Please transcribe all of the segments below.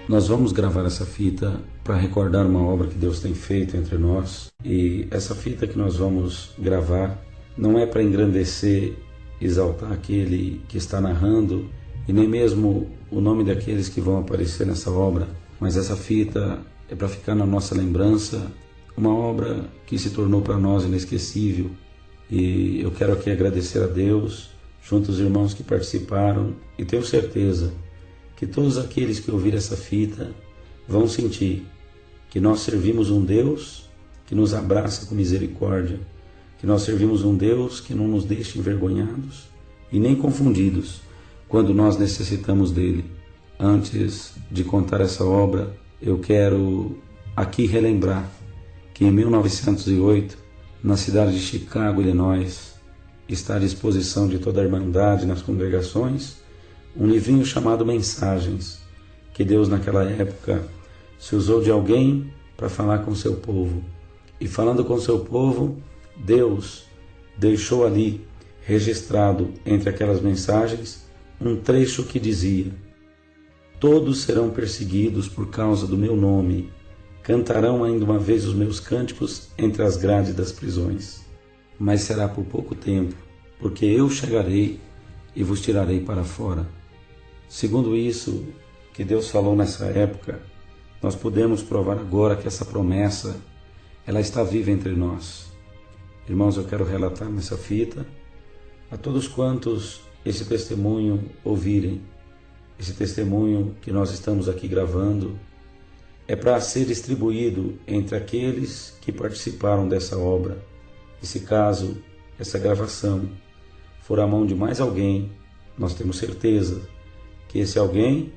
Nós vamos gravar essa fita para recordar uma obra que Deus tem feito entre nós. E essa fita que nós vamos gravar não é para engrandecer, exaltar aquele que está narrando e nem mesmo o nome daqueles que vão aparecer nessa obra, mas essa fita é para ficar na nossa lembrança, uma obra que se tornou para nós inesquecível. E eu quero aqui agradecer a Deus, junto aos irmãos que participaram, e tenho certeza que todos aqueles que ouvirem essa fita vão sentir que nós servimos um Deus que nos abraça com misericórdia, que nós servimos um Deus que não nos deixa envergonhados e nem confundidos quando nós necessitamos dele. Antes de contar essa obra, eu quero aqui relembrar que em 1908, na cidade de Chicago, Illinois, está à disposição de toda a Irmandade nas congregações um livrinho chamado Mensagens, que Deus naquela época se usou de alguém para falar com seu povo. E falando com seu povo, Deus deixou ali registrado entre aquelas mensagens um trecho que dizia: todos serão perseguidos por causa do meu nome, cantarão ainda uma vez os meus cânticos entre as grades das prisões, mas será por pouco tempo, porque eu chegarei e vos tirarei para fora. Segundo isso que Deus falou nessa época, nós podemos provar agora que essa promessa, ela está viva entre nós. Irmãos, eu quero relatar nessa fita a todos quantos esse testemunho ouvirem, esse testemunho que nós estamos aqui gravando, é para ser distribuído entre aqueles que participaram dessa obra. E se caso essa gravação for à mão de mais alguém, nós temos certeza que esse alguém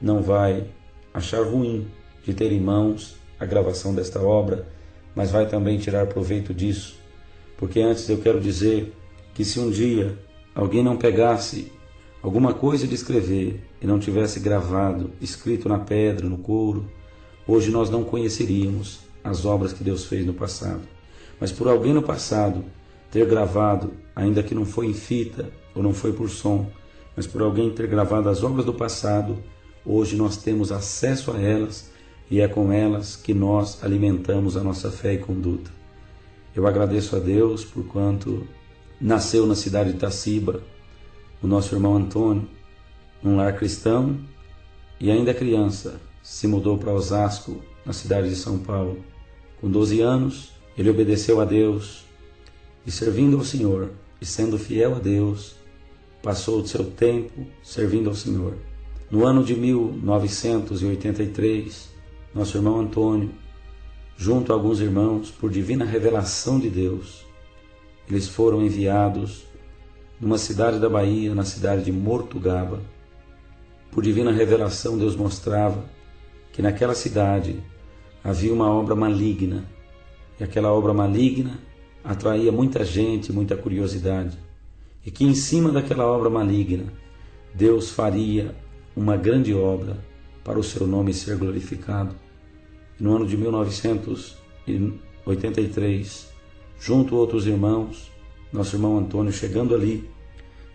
não vai achar ruim de ter em mãos a gravação desta obra, mas vai também tirar proveito disso. Porque antes eu quero dizer que se um dia alguém não pegasse alguma coisa de escrever e não tivesse gravado, escrito na pedra, no couro, hoje nós não conheceríamos as obras que Deus fez no passado. Mas por alguém no passado ter gravado, ainda que não foi em fita ou não foi por som, mas por alguém ter gravado as obras do passado, hoje nós temos acesso a elas e é com elas que nós alimentamos a nossa fé e conduta. Eu agradeço a Deus por quanto nasceu na cidade de Itaciba o nosso irmão Antônio, num lar cristão, e ainda criança se mudou para Osasco, na cidade de São Paulo. Com 12 anos, ele obedeceu a Deus e, servindo ao Senhor e sendo fiel a Deus, passou o seu tempo servindo ao Senhor. No ano de 1983, nosso irmão Antônio, junto a alguns irmãos, por divina revelação de Deus, eles foram enviados numa cidade da Bahia, na cidade de Mortugaba. Por divina revelação, Deus mostrava que naquela cidade havia uma obra maligna, e aquela obra maligna atraía muita gente, muita curiosidade, e que em cima daquela obra maligna, Deus faria uma grande obra para o seu nome ser glorificado. E no ano de 1983, junto a outros irmãos, nosso irmão Antônio chegando ali,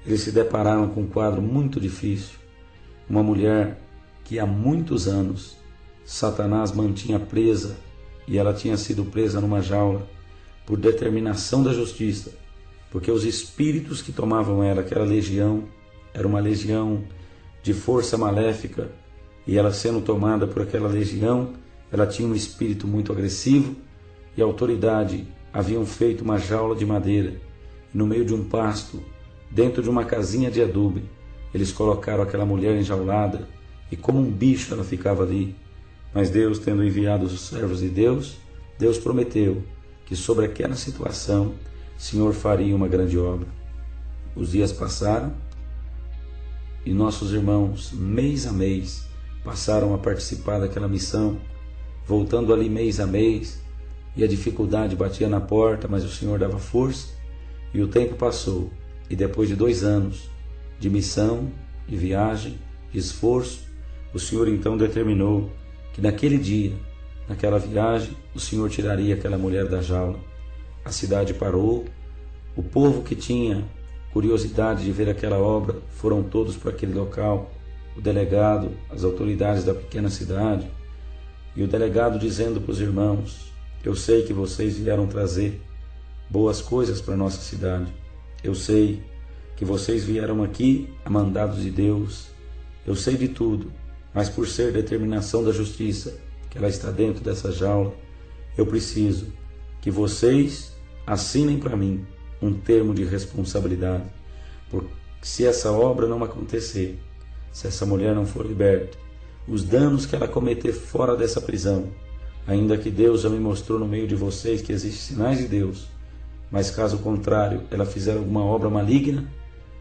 eles se depararam com um quadro muito difícil. Uma mulher que há muitos anos Satanás mantinha presa, e ela tinha sido presa numa jaula por determinação da justiça, porque os espíritos que tomavam ela, aquela legião, era uma legião de força maléfica, e ela sendo tomada por aquela legião, ela tinha um espírito muito agressivo, e a autoridade haviam feito uma jaula de madeira, e no meio de um pasto, dentro de uma casinha de adube, eles colocaram aquela mulher enjaulada, e como um bicho ela ficava ali. Mas Deus, tendo enviado os servos de Deus, Deus prometeu que sobre aquela situação o Senhor faria uma grande obra. Os dias passaram e nossos irmãos, mês a mês, passaram a participar daquela missão, voltando ali mês a mês, e a dificuldade batia na porta, mas o Senhor dava força, e o tempo passou, e depois de 2 anos de missão, de viagem, de esforço, o Senhor então determinou que naquele dia, naquela viagem, o Senhor tiraria aquela mulher da jaula. A cidade parou, o povo que tinha curiosidade de ver aquela obra foram todos para aquele local. o delegado, as autoridades da pequena cidade, e o delegado dizendo para os irmãos: eu sei que vocês vieram trazer boas coisas para a nossa cidade, eu sei que vocês vieram aqui a mandados de Deus, eu sei de tudo, mas por ser determinação da justiça, que ela está dentro dessa jaula, eu preciso que vocês assinem para mim um termo de responsabilidade, porque se essa obra não acontecer, se essa mulher não for liberta, os danos que ela cometer fora dessa prisão, ainda que Deus já me mostrou no meio de vocês que existem sinais de Deus, mas caso contrário, ela fizer alguma obra maligna,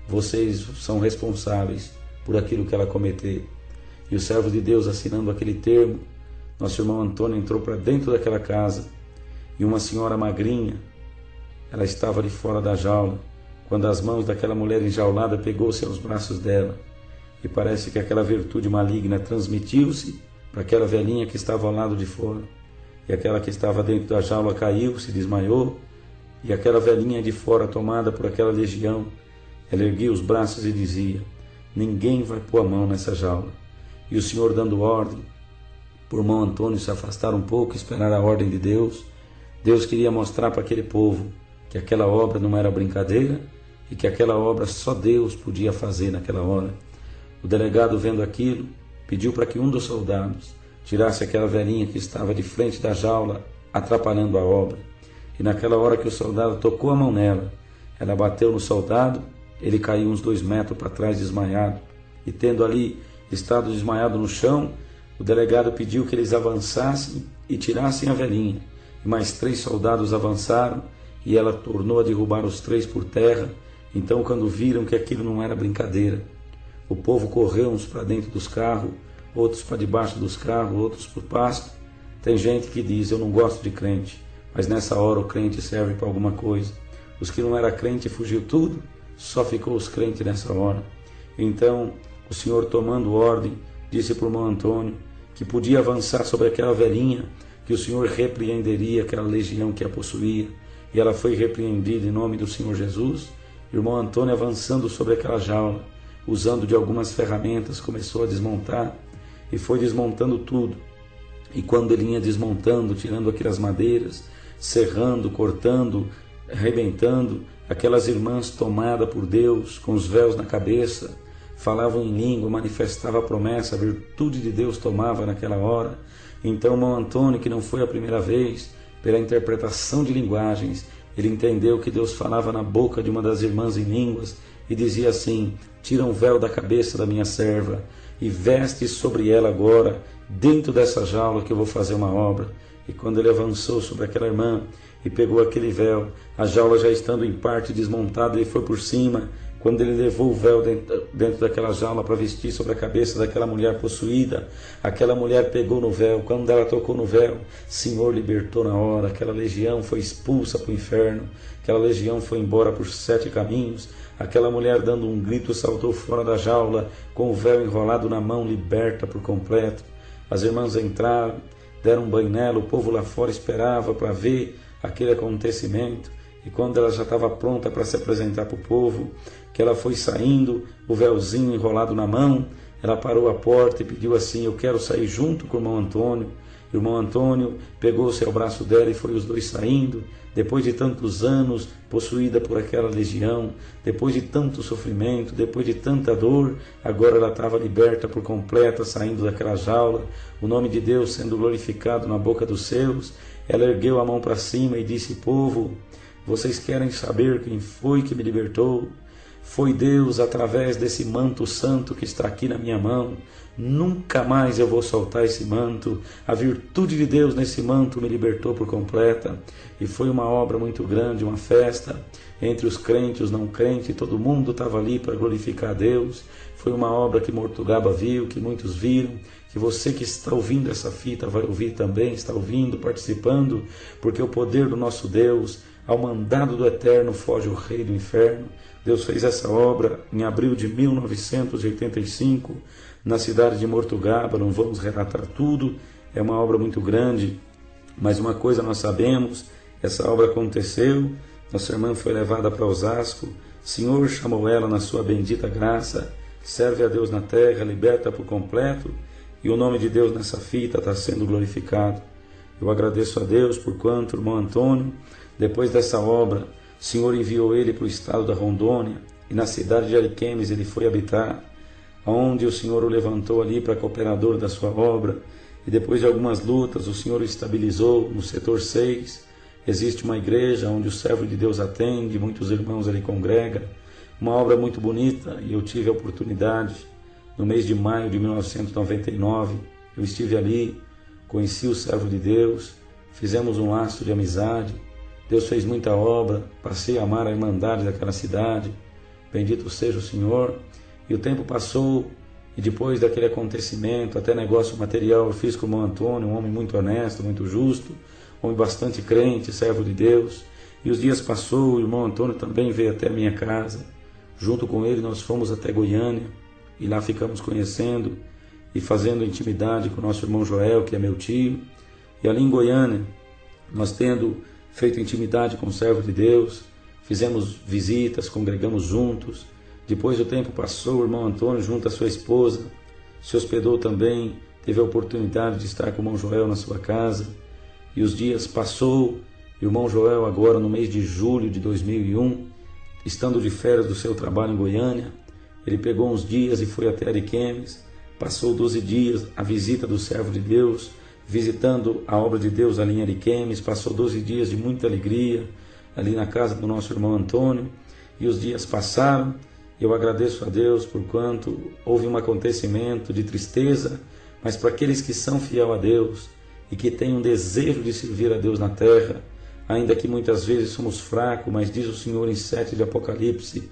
vocês são responsáveis por aquilo que ela cometer. E o servo de Deus, assinando aquele termo, nosso irmão Antônio entrou para dentro daquela casa, e uma senhora magrinha, ela estava ali fora da jaula, quando as mãos daquela mulher enjaulada pegou-se aos braços dela, e parece que aquela virtude maligna transmitiu-se para aquela velhinha que estava ao lado de fora, e aquela que estava dentro da jaula caiu, se desmaiou, e aquela velhinha de fora, tomada por aquela legião, ela erguia os braços e dizia: ninguém vai pôr a mão nessa jaula. E o Senhor, dando ordem por irmão Antônio se afastar um pouco, esperar a ordem de Deus, Deus queria mostrar para aquele povo que aquela obra não era brincadeira e que aquela obra só Deus podia fazer naquela hora. O delegado, vendo aquilo, pediu para que um dos soldados tirasse aquela velhinha que estava de frente da jaula, atrapalhando a obra. E naquela hora que o soldado tocou a mão nela, ela bateu no soldado, ele caiu uns 2 metros para trás desmaiado. E tendo ali estado desmaiado no chão, o delegado pediu que eles avançassem e tirassem a velhinha. E mais 3 soldados avançaram, e ela tornou a derrubar os 3 por terra. Então, quando viram que aquilo não era brincadeira, o povo correu uns para dentro dos carros, outros para debaixo dos carros, outros para o pasto. Tem gente que diz: eu não gosto de crente, mas nessa hora o crente serve para alguma coisa. Os que não eram crente fugiu tudo, só ficou os crentes nessa hora. Então o Senhor, tomando ordem, disse para o irmão Antônio que podia avançar sobre aquela velhinha, que o Senhor repreenderia aquela legião que a possuía. E ela foi repreendida em nome do Senhor Jesus. O irmão Antônio, avançando sobre aquela jaula, usando de algumas ferramentas, começou a desmontar, e foi desmontando tudo. E quando ele ia desmontando, tirando aquelas madeiras, serrando, cortando, arrebentando, aquelas irmãs tomadas por Deus, com os véus na cabeça, falavam em língua, manifestavam a promessa, a virtude de Deus tomava naquela hora. Então o irmão Antônio, que não foi a primeira vez, pela interpretação de linguagens, ele entendeu que Deus falava na boca de uma das irmãs em línguas, e dizia assim: tira um véu da cabeça da minha serva, e veste sobre ela agora, dentro dessa jaula que eu vou fazer uma obra. E quando ele avançou sobre aquela irmã e pegou aquele véu, a jaula já estando em parte desmontada, ele foi por cima. Quando ele levou o véu dentro daquela jaula para vestir sobre a cabeça daquela mulher possuída, aquela mulher pegou no véu. Quando ela tocou no véu, o Senhor libertou na hora. Aquela legião foi expulsa para o inferno, aquela legião foi embora por 7 caminhos. Aquela mulher, dando um grito, saltou fora da jaula, com o véu enrolado na mão, liberta por completo. As irmãs entraram, deram um banho nela, o povo lá fora esperava para ver aquele acontecimento. E quando ela já estava pronta para se apresentar para o povo, que ela foi saindo, o véuzinho enrolado na mão, ela parou a porta e pediu assim: eu quero sair junto com o irmão Antônio. O irmão Antônio pegou-se ao braço dela e foi os dois saindo. Depois de tantos anos possuída por aquela legião, depois de tanto sofrimento, depois de tanta dor, agora ela estava liberta por completa, saindo daquela jaula, o nome de Deus sendo glorificado na boca dos seus. Ela ergueu a mão para cima e disse: povo, vocês querem saber quem foi que me libertou? Foi Deus, através desse manto santo que está aqui na minha mão. Nunca mais eu vou soltar esse manto. A virtude de Deus nesse manto me libertou por completa. E foi uma obra muito grande, uma festa entre os crentes e os não crentes. Todo mundo estava ali para glorificar a Deus. Foi uma obra que Mortugaba viu, que muitos viram, que você que está ouvindo essa fita vai ouvir também, está ouvindo, participando, porque o poder do nosso Deus, ao mandado do Eterno, foge o rei do inferno. Deus fez essa obra em abril de 1985, na cidade de Mortugaba. Não vamos relatar tudo, é uma obra muito grande, mas uma coisa nós sabemos: essa obra aconteceu, nossa irmã foi levada para Osasco, o Senhor chamou ela na sua bendita graça, serve a Deus na terra, liberta por completo, e o nome de Deus nessa fita está sendo glorificado. Eu agradeço a Deus por quanto o irmão Antônio, depois dessa obra, o Senhor enviou ele para o estado da Rondônia, e na cidade de Ariquemes ele foi habitar, onde o Senhor o levantou ali para cooperador da sua obra, e depois de algumas lutas o Senhor o estabilizou no setor 6, existe uma igreja onde o servo de Deus atende, muitos irmãos ali congregam, uma obra muito bonita, e eu tive a oportunidade, no mês de maio de 1999, eu estive ali, conheci o servo de Deus, fizemos um laço de amizade, Deus fez muita obra, passei a amar a irmandade daquela cidade, bendito seja o Senhor, e o tempo passou, e depois daquele acontecimento, até negócio material eu fiz com o irmão Antônio, um homem muito honesto, muito justo, homem bastante crente, servo de Deus, e os dias passou, o irmão Antônio também veio até a minha casa, junto com ele nós fomos até Goiânia, e lá ficamos conhecendo e fazendo intimidade com o nosso irmão Joel, que é meu tio, e ali em Goiânia, nós tendo feito intimidade com o servo de Deus, fizemos visitas, congregamos juntos. Depois o tempo passou, o irmão Antônio, junto à sua esposa, se hospedou também, teve a oportunidade de estar com o irmão Joel na sua casa, e os dias passou, e o irmão Joel agora no mês de julho de 2001, estando de férias do seu trabalho em Goiânia, ele pegou uns dias e foi até Ariquemes, passou 12 dias a visita do servo de Deus, visitando a obra de Deus ali em Ariquemes, passou 12 dias de muita alegria, ali na casa do nosso irmão Antônio, e os dias passaram, e eu agradeço a Deus por quanto houve um acontecimento de tristeza, mas para aqueles que são fiel a Deus, e que têm um desejo de servir a Deus na terra, ainda que muitas vezes somos fracos, mas diz o Senhor em 7 de Apocalipse,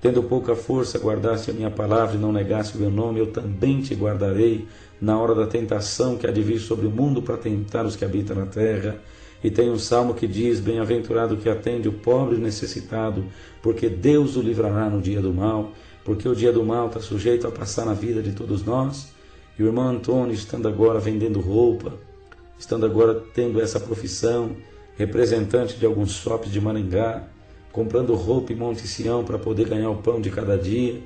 tendo pouca força, guardaste a minha palavra e não negaste o meu nome, eu também te guardarei na hora da tentação que há de vir sobre o mundo para tentar os que habitam na terra. E tem um salmo que diz, bem-aventurado que atende o pobre e necessitado, porque Deus o livrará no dia do mal, porque o dia do mal está sujeito a passar na vida de todos nós. E o irmão Antônio, estando agora vendendo roupa, estando agora tendo essa profissão, representante de alguns shoppings de Maringá, comprando roupa em Monte Sião para poder ganhar o pão de cada dia.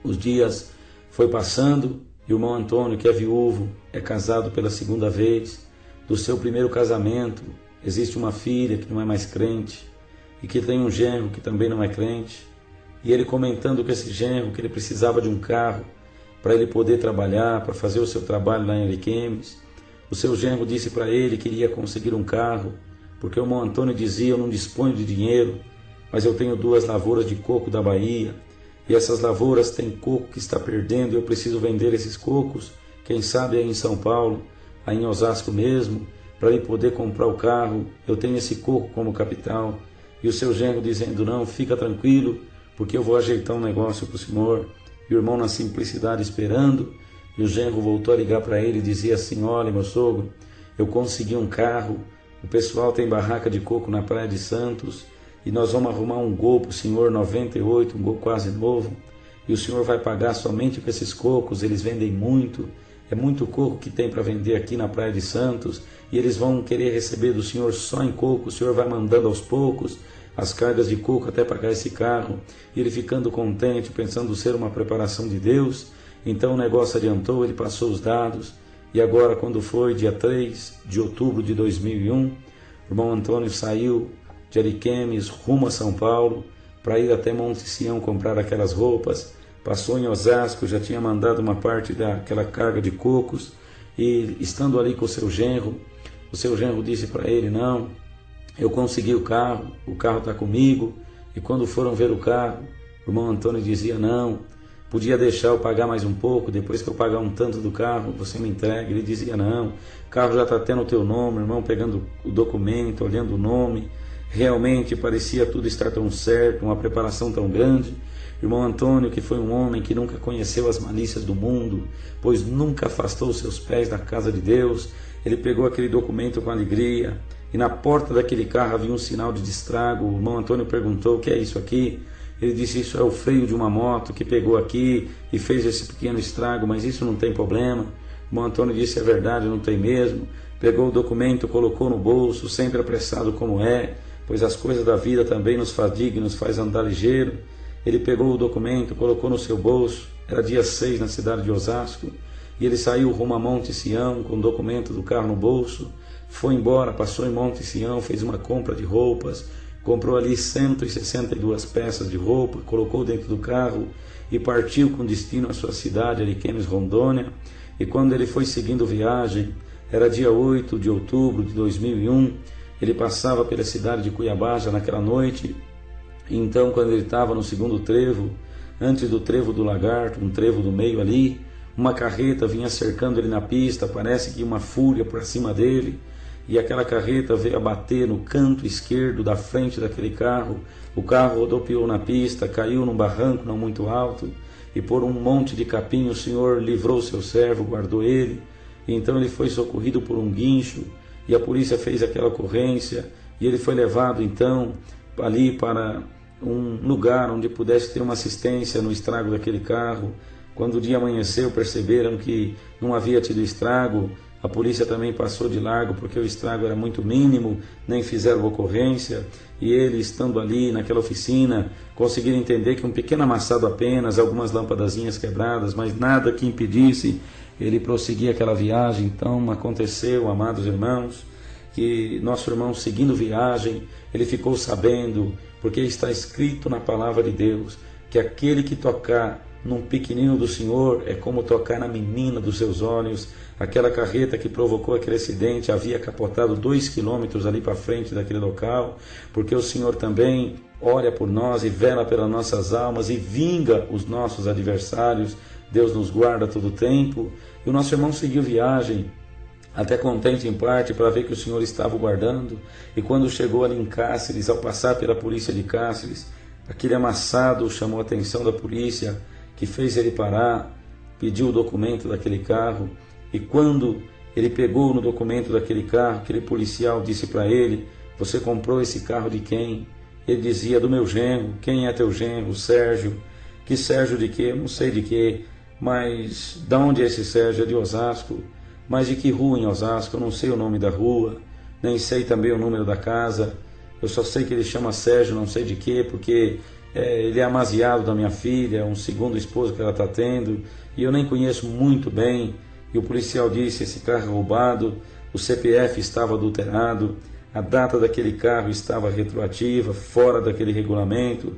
Os dias foi passando e o irmão Antônio, que é viúvo, é casado pela segunda vez. Do seu primeiro casamento existe uma filha que não é mais crente e que tem um genro que também não é crente. E ele comentando com esse genro que ele precisava de um carro para ele poder trabalhar, para fazer o seu trabalho lá em Ariquemes. O seu genro disse para ele que iria conseguir um carro, porque o irmão Antônio dizia, eu não disponho de dinheiro, mas eu tenho 2 lavouras de coco da Bahia, e essas lavouras têm coco que está perdendo, e eu preciso vender esses cocos, quem sabe aí em São Paulo, aí em Osasco mesmo, para ele poder comprar o carro, eu tenho esse coco como capital. E o seu genro dizendo, não, fica tranquilo, porque eu vou ajeitar um negócio para o senhor. E o irmão na simplicidade esperando, e o genro voltou a ligar para ele e dizia assim, olha meu sogro, eu consegui um carro, o pessoal tem barraca de coco na Praia de Santos, e nós vamos arrumar um Gol para o senhor 98, um Gol quase novo, e o senhor vai pagar somente com esses cocos, eles vendem muito, é muito coco que tem para vender aqui na Praia de Santos, e eles vão querer receber do senhor só em coco, o senhor vai mandando aos poucos as cargas de coco até pagar esse carro, e ele ficando contente, pensando ser uma preparação de Deus, então o negócio adiantou, ele passou os dados, e agora quando foi dia 3 de outubro de 2001, o irmão Antônio saiu de Ariquemes rumo a São Paulo, para ir até Monte Sião comprar aquelas roupas, passou em Osasco, já tinha mandado uma parte daquela carga de cocos, e estando ali com o seu genro disse para ele, não, eu consegui o carro está comigo, e quando foram ver o carro, o irmão Antônio dizia, não, podia deixar eu pagar mais um pouco, depois que eu pagar um tanto do carro, você me entrega. Ele dizia, não, o carro já está tendo o teu nome, irmão, pegando o documento, olhando o nome, realmente parecia tudo estar tão certo, uma preparação tão grande. Irmão Antônio, que foi um homem que nunca conheceu as malícias do mundo, pois nunca afastou os seus pés da casa de Deus, ele pegou aquele documento com alegria, e na porta daquele carro havia um sinal de destrago. O irmão Antônio perguntou, o que é isso aqui? Ele disse, isso é o freio de uma moto que pegou aqui e fez esse pequeno estrago, mas isso não tem problema. O irmão Antônio disse, é verdade, não tem mesmo. Pegou o documento, colocou no bolso, sempre apressado como é, pois as coisas da vida também nos fadigam e nos faz andar ligeiro. Ele pegou o documento, colocou no seu bolso, era dia 6 na cidade de Osasco, e ele saiu rumo a Monte Sião com o documento do carro no bolso, foi embora, passou em Monte Sião, fez uma compra de roupas, comprou ali 162 peças de roupa, colocou dentro do carro e partiu com destino à sua cidade, Ariquemes, Rondônia. E quando ele foi seguindo viagem, era dia 8 de outubro de 2001, ele passava pela cidade de Cuiabá já naquela noite. Então, quando ele estava no segundo trevo, antes do trevo do Lagarto, um trevo do meio ali, uma carreta vinha cercando ele na pista, parece que uma fúria para cima dele, e aquela carreta veio a bater no canto esquerdo da frente daquele carro. O carro rodopiou na pista, caiu num barranco não muito alto, e por um monte de capim o Senhor livrou seu servo, guardou ele. E então ele foi socorrido por um guincho, e a polícia fez aquela ocorrência, e ele foi levado então ali para um lugar onde pudesse ter uma assistência no estrago daquele carro. Quando o dia amanheceu, perceberam que não havia tido estrago. A polícia também passou de largo porque o estrago era muito mínimo, nem fizeram ocorrência, e ele, estando ali naquela oficina, conseguiram entender que um pequeno amassado apenas, algumas lâmpadazinhas quebradas, mas nada que impedisse ele prosseguir aquela viagem. Então aconteceu, amados irmãos, que nosso irmão, seguindo viagem, ele ficou sabendo, porque está escrito na palavra de Deus, que aquele que tocar num pequenino do Senhor é como tocar na menina dos seus olhos. Aquela carreta que provocou aquele acidente havia capotado 2 quilômetros ali para frente daquele local, porque o Senhor também olha por nós e vela pelas nossas almas e vinga os nossos adversários. Deus nos guarda todo o tempo. E o nosso irmão seguiu viagem, até contente em parte, para ver que o Senhor estava o guardando. E quando chegou ali em Cáceres, ao passar pela polícia de Cáceres, aquele amassado chamou a atenção da polícia, que fez ele parar, pediu o documento daquele carro. E quando ele pegou no documento daquele carro, aquele policial disse para ele: você comprou esse carro de quem? Ele dizia: do meu genro. Quem é teu genro? Sérgio. Que Sérgio de quê? Não sei de quê. Mas de onde é esse Sérgio? É de Osasco. Mas de que rua em Osasco? Eu não sei o nome da rua, nem sei também o número da casa. Eu só sei que ele chama Sérgio, não sei de quê, porque ele é amaziado da minha filha, é um segundo esposo que ela está tendo, e eu nem conheço muito bem. E o policial disse: esse carro é roubado, o CPF estava adulterado, a data daquele carro estava retroativa, fora daquele regulamento.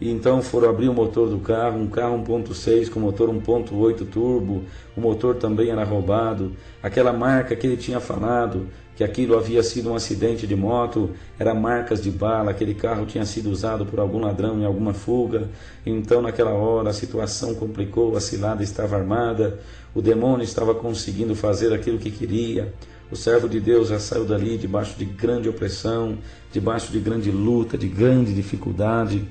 E então foram abrir o motor do carro, um carro 1.6 com motor 1.8 turbo, o motor também era roubado. Aquela marca que ele tinha falado, que aquilo havia sido um acidente de moto, eram marcas de bala, aquele carro tinha sido usado por algum ladrão em alguma fuga. Então naquela hora a situação complicou, a cilada estava armada, o demônio estava conseguindo fazer aquilo que queria. O servo de Deus já saiu dali debaixo de grande opressão, debaixo de grande luta, de grande dificuldade.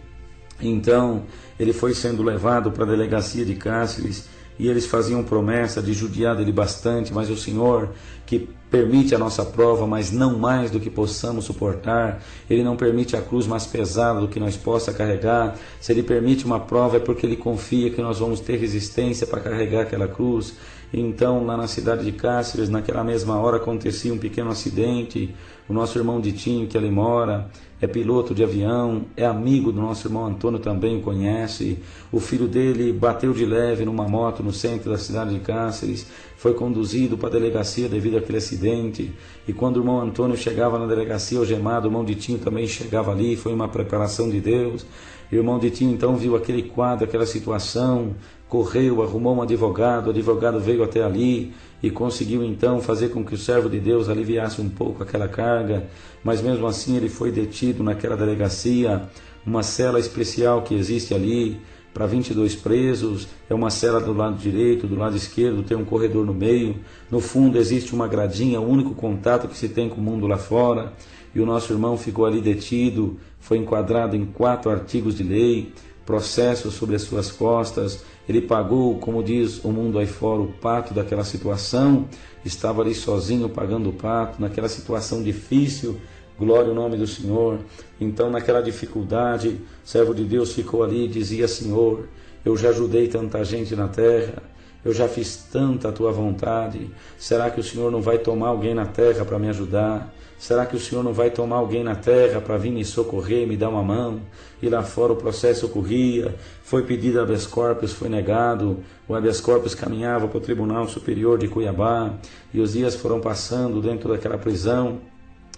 Então ele foi sendo levado para a delegacia de Cáceres, e eles faziam promessa de judiar dele bastante, mas o Senhor, que permite a nossa prova, mas não mais do que possamos suportar, Ele não permite a cruz mais pesada do que nós possa carregar. Se Ele permite uma prova é porque Ele confia que nós vamos ter resistência para carregar aquela cruz. Então lá na cidade de Cáceres, naquela mesma hora acontecia um pequeno acidente. O nosso irmão Ditinho, que ali mora, é piloto de avião, é amigo do nosso irmão Antônio, também o conhece. O filho dele bateu de leve numa moto no centro da cidade de Cáceres, foi conduzido para a delegacia devido àquele acidente. E quando o irmão Antônio chegava na delegacia algemado, o irmão Ditinho também chegava ali, foi uma preparação de Deus. E o irmão Ditinho então viu aquele quadro, aquela situação, correu, arrumou um advogado, o advogado veio até ali e conseguiu então fazer com que o servo de Deus aliviasse um pouco aquela carga, mas mesmo assim ele foi detido naquela delegacia, uma cela especial que existe ali para 22 presos, é uma cela do lado direito, do lado esquerdo tem um corredor no meio, no fundo existe uma gradinha, o único contato que se tem com o mundo lá fora. E o nosso irmão ficou ali detido, foi enquadrado em 4 artigos de lei, processo sobre as suas costas. Ele pagou, como diz o mundo aí fora, o pato daquela situação, estava ali sozinho pagando o pato, naquela situação difícil, glória ao nome do Senhor. Então naquela dificuldade, o servo de Deus ficou ali e dizia: Senhor, eu já ajudei tanta gente na terra, eu já fiz tanta a tua vontade. Será que o Senhor não vai tomar alguém na terra para me ajudar? Será que o Senhor não vai tomar alguém na terra para vir me socorrer, me dar uma mão? E lá fora o processo corria, foi pedido habeas corpus, foi negado, o habeas corpus caminhava para o Tribunal Superior de Cuiabá, e os dias foram passando dentro daquela prisão.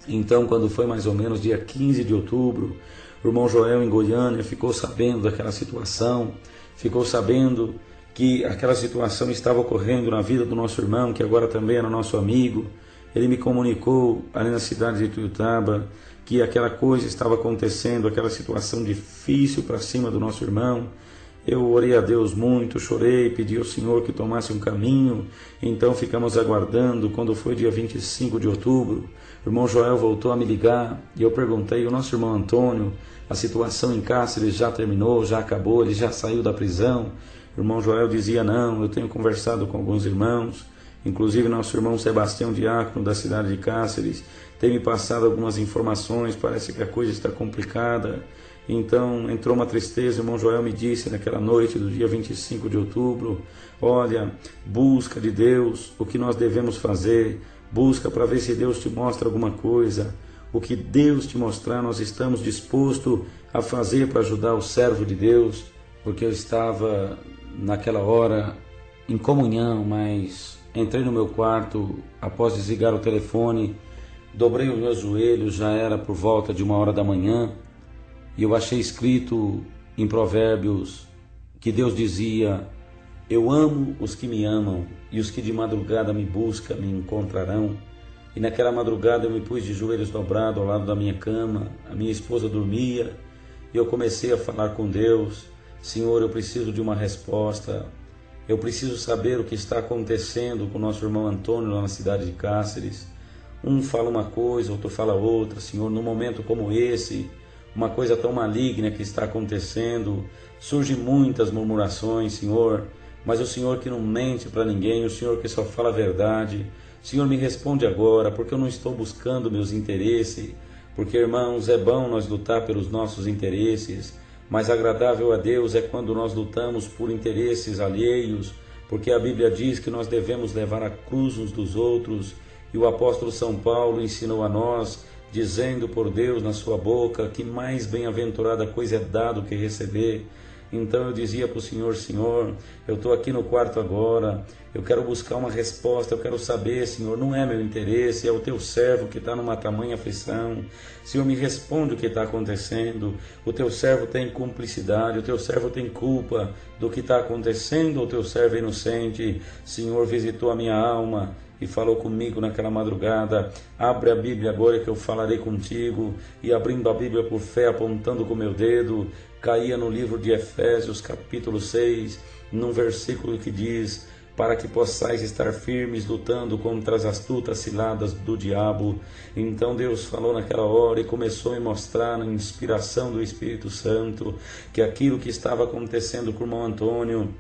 Então, quando foi mais ou menos dia 15 de outubro, o irmão Joel em Goiânia ficou sabendo daquela situação, ficou sabendo que aquela situação estava ocorrendo na vida do nosso irmão, que agora também era nosso amigo. Ele me comunicou ali na cidade de Tuiutaba que aquela coisa estava acontecendo, aquela situação difícil para cima do nosso irmão. Eu orei a Deus muito, chorei, pedi ao Senhor que tomasse um caminho. Então ficamos aguardando. Quando foi dia 25 de outubro, o irmão Joel voltou a me ligar e eu perguntei: o nosso irmão Antônio, a situação em Cáceres já terminou, já acabou, ele já saiu da prisão? O irmão Joel dizia: não, eu tenho conversado com alguns irmãos, inclusive nosso irmão Sebastião Diácono da cidade de Cáceres tem me passado algumas informações, parece que a coisa está complicada. Então entrou uma tristeza. O irmão Joel me disse naquela noite do dia 25 de outubro: olha, busca de Deus o que nós devemos fazer, busca para ver se Deus te mostra alguma coisa. O que Deus te mostrar, nós estamos dispostos a fazer para ajudar o servo de Deus. Porque eu estava naquela hora em comunhão, mas entrei no meu quarto após desligar o telefone, dobrei os meus joelhos, já era por volta de 1h da manhã, e eu achei escrito em Provérbios que Deus dizia: eu amo os que me amam, e os que de madrugada me buscam me encontrarão. E naquela madrugada eu me pus de joelhos dobrados ao lado da minha cama, a minha esposa dormia, e eu comecei a falar com Deus: Senhor, eu preciso de uma resposta, eu preciso saber o que está acontecendo com o nosso irmão Antônio lá na cidade de Cáceres. Um fala uma coisa, outro fala outra. Senhor, num momento como esse, uma coisa tão maligna que está acontecendo, surgem muitas murmurações, Senhor, mas o Senhor que não mente para ninguém, o Senhor que só fala a verdade. Senhor, me responde agora, porque eu não estou buscando meus interesses, porque, irmãos, é bom nós lutar pelos nossos interesses, mas agradável a Deus é quando nós lutamos por interesses alheios, porque a Bíblia diz que nós devemos levar a cruz uns dos outros, e o apóstolo São Paulo ensinou a nós, dizendo por Deus na sua boca, que mais bem-aventurada coisa é dar do que receber. Então eu dizia para o Senhor: Senhor, eu estou aqui no quarto agora, eu quero buscar uma resposta, eu quero saber, Senhor, não é meu interesse, é o teu servo que está numa tamanha aflição. Senhor, me responde o que está acontecendo. O teu servo tem cumplicidade, o teu servo tem culpa do que está acontecendo, o teu servo é inocente. Senhor, visitou a minha alma e falou comigo naquela madrugada: abre a Bíblia agora que eu falarei contigo. E abrindo a Bíblia por fé, apontando com o meu dedo, caía no livro de Efésios capítulo 6, num versículo que diz: para que possais estar firmes lutando contra as astutas ciladas do diabo. Então Deus falou naquela hora e começou a me mostrar, na inspiração do Espírito Santo, que aquilo que estava acontecendo com o irmão Antônio,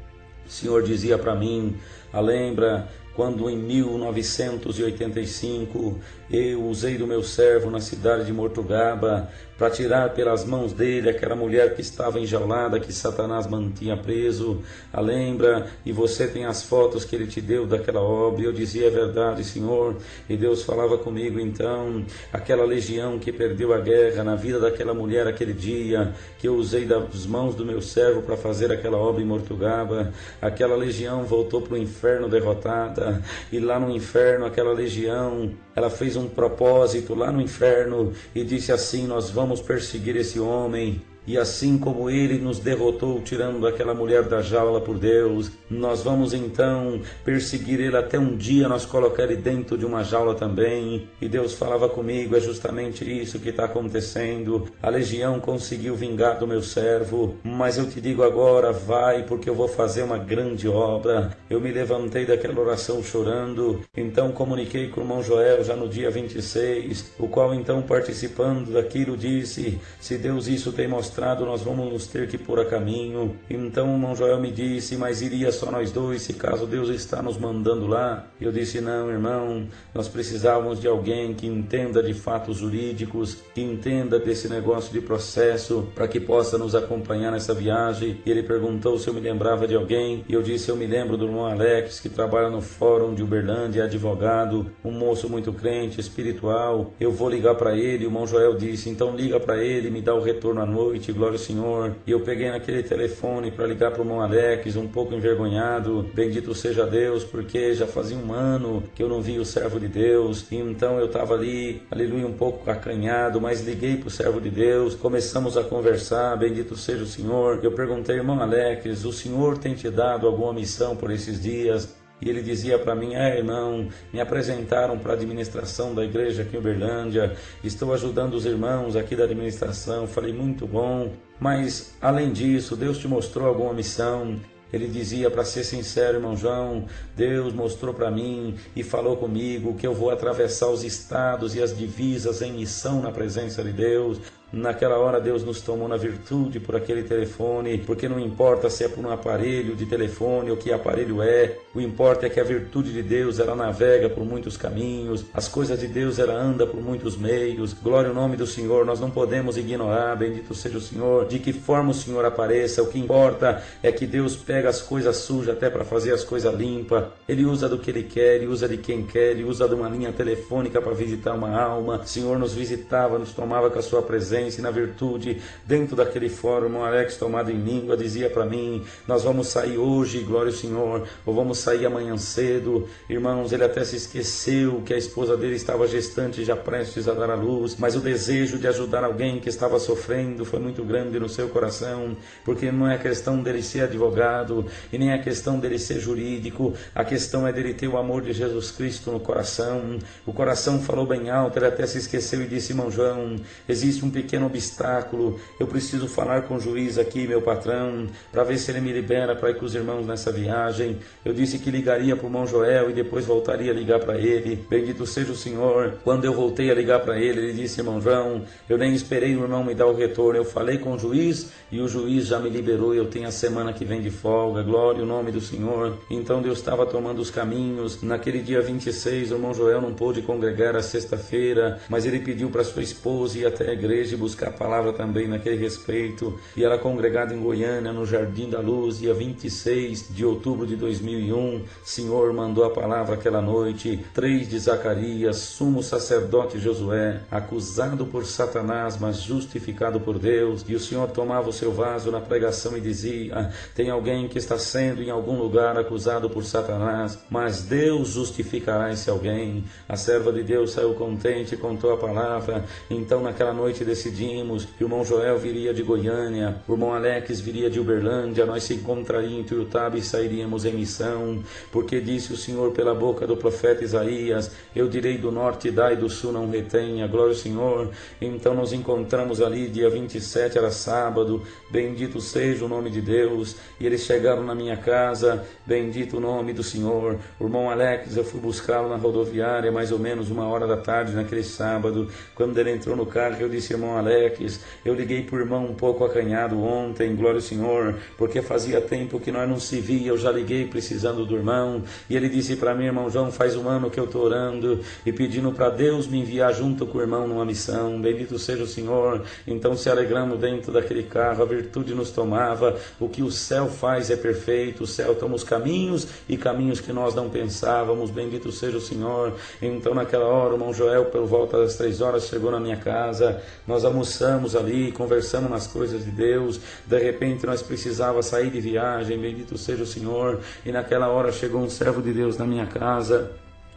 o Senhor dizia para mim: lembra quando em 1985 eu usei do meu servo na cidade de Mortugaba para tirar pelas mãos dele aquela mulher que estava enjaulada, que Satanás mantinha preso? Lembra? E você tem as fotos que ele te deu daquela obra. E eu dizia: é verdade, Senhor. E Deus falava comigo então: aquela legião que perdeu a guerra na vida daquela mulher aquele dia, que eu usei das mãos do meu servo para fazer aquela obra em Mortugaba, aquela legião voltou para o inferno derrotada. E lá no inferno aquela legião, ela fez um propósito lá no inferno e disse assim: nós vamos perseguir esse homem. E assim como ele nos derrotou tirando aquela mulher da jaula por Deus, nós vamos então perseguir ele até um dia nós colocar ele dentro de uma jaula também. E Deus falava comigo: é justamente isso que está acontecendo. A legião conseguiu vingar do meu servo, mas eu te digo agora: vai, porque eu vou fazer uma grande obra. Eu me levantei daquela oração chorando, então comuniquei com o irmão Joel já no dia 26, o qual então, participando daquilo, disse: se Deus isso tem mostrado estrado nós vamos nos ter que pôr a caminho. Então o irmão Joel me disse, mas iria só nós dois, se caso Deus está nos mandando lá? Eu disse, não, irmão, nós precisávamos de alguém que entenda de fatos jurídicos, que entenda desse negócio de processo, para que possa nos acompanhar nessa viagem. E ele perguntou se eu me lembrava de alguém, e eu disse, eu me lembro do irmão Alex, que trabalha no Fórum de Uberlândia, é advogado, um moço muito crente, espiritual, eu vou ligar para ele. O irmão Joel disse, então liga para ele, me dá o retorno à noite, glória ao Senhor. E eu peguei naquele telefone para ligar para o irmão Alex, um pouco envergonhado, bendito seja Deus, porque já fazia um ano que eu não via o servo de Deus, e então eu estava ali, aleluia, um pouco acanhado, mas liguei para o servo de Deus, começamos a conversar, bendito seja o Senhor. Eu perguntei, irmão Alex, o Senhor tem te dado alguma missão por esses dias? E ele dizia para mim, irmão, me apresentaram para a administração da igreja aqui em Uberlândia, estou ajudando os irmãos aqui da administração. Falei, muito bom, mas além disso, Deus te mostrou alguma missão? Ele dizia, para ser sincero, irmão João, Deus mostrou para mim e falou comigo que eu vou atravessar os estados e as divisas em missão na presença de Deus. Naquela hora Deus nos tomou na virtude por aquele telefone, porque não importa se é por um aparelho de telefone ou que aparelho é, o importa é que a virtude de Deus ela navega por muitos caminhos, as coisas de Deus ela anda por muitos meios. Glória ao nome do Senhor, nós não podemos ignorar, bendito seja o Senhor, de que forma o Senhor apareça. O que importa é que Deus pega as coisas sujas até para fazer as coisas limpas. Ele usa do que Ele quer, Ele usa de quem quer, Ele usa de uma linha telefônica para visitar uma alma. O Senhor nos visitava, nos tomava com a sua presença, e na virtude, dentro daquele fórum, o irmão Alex, tomado em língua, dizia para mim, nós vamos sair hoje, glória ao Senhor, ou vamos sair amanhã cedo. Irmãos, ele até se esqueceu que a esposa dele estava gestante, já prestes a dar à luz, mas o desejo de ajudar alguém que estava sofrendo foi muito grande no seu coração, porque não é questão dele ser advogado, e nem é questão dele ser jurídico, a questão é dele ter o amor de Jesus Cristo no coração. O coração falou bem alto, ele até se esqueceu e disse, irmão João, existe um pequeno obstáculo, eu preciso falar com o juiz aqui, meu patrão, para ver se ele me libera para ir com os irmãos nessa viagem. Eu disse que ligaria para o irmão Joel e depois voltaria a ligar para ele, bendito seja o Senhor. Quando eu voltei a ligar para ele, ele disse, irmão João, eu nem esperei o irmão me dar o retorno, eu falei com o juiz e o juiz já me liberou, eu tenho a semana que vem de folga, glória ao nome do Senhor. Então Deus estava tomando os caminhos. Naquele dia 26, o irmão Joel não pôde congregar a sexta-feira, mas ele pediu para sua esposa ir até a igreja e buscar a palavra também naquele respeito, e ela congregada em Goiânia, no Jardim da Luz, dia 26 de outubro de 2001, Senhor mandou a palavra aquela noite, 3 de Zacarias, sumo sacerdote Josué, acusado por Satanás, mas justificado por Deus, e o Senhor tomava o seu vaso na pregação e dizia, tem alguém que está sendo em algum lugar acusado por Satanás, mas Deus justificará esse alguém. A serva de Deus saiu contente e contou a palavra. Então naquela noite decidimos que o irmão Joel viria de Goiânia, o irmão Alex viria de Uberlândia, nós se encontraríamos em Tuiutaba e sairíamos em missão, porque disse o Senhor pela boca do profeta Isaías, eu direi do norte dai, do sul não retenha, glória ao Senhor. Então nos encontramos ali, dia 27, era sábado, bendito seja o nome de Deus, e eles chegaram na minha casa, bendito o nome do Senhor. O irmão Alex, eu fui buscá-lo na rodoviária, mais ou menos 1h da tarde naquele sábado. Quando ele entrou no carro, eu disse, irmão Alex, eu liguei para o irmão um pouco acanhado ontem, glória ao Senhor, porque fazia tempo que nós não se via, eu já liguei precisando do irmão, e ele disse para mim, irmão João, faz 1 ano que eu estou orando e pedindo para Deus me enviar junto com o irmão numa missão, bendito seja o Senhor. Então se alegramos dentro daquele carro, a virtude nos tomava, o que o céu faz é perfeito, o céu toma os caminhos e caminhos que nós não pensávamos, bendito seja o Senhor. Então naquela hora o irmão Joel, por volta das 3 horas, chegou na minha casa, nós almoçamos ali, conversamos nas coisas de Deus, de repente nós precisávamos sair de viagem, bendito seja o Senhor, e naquela hora chegou um servo de Deus na minha casa,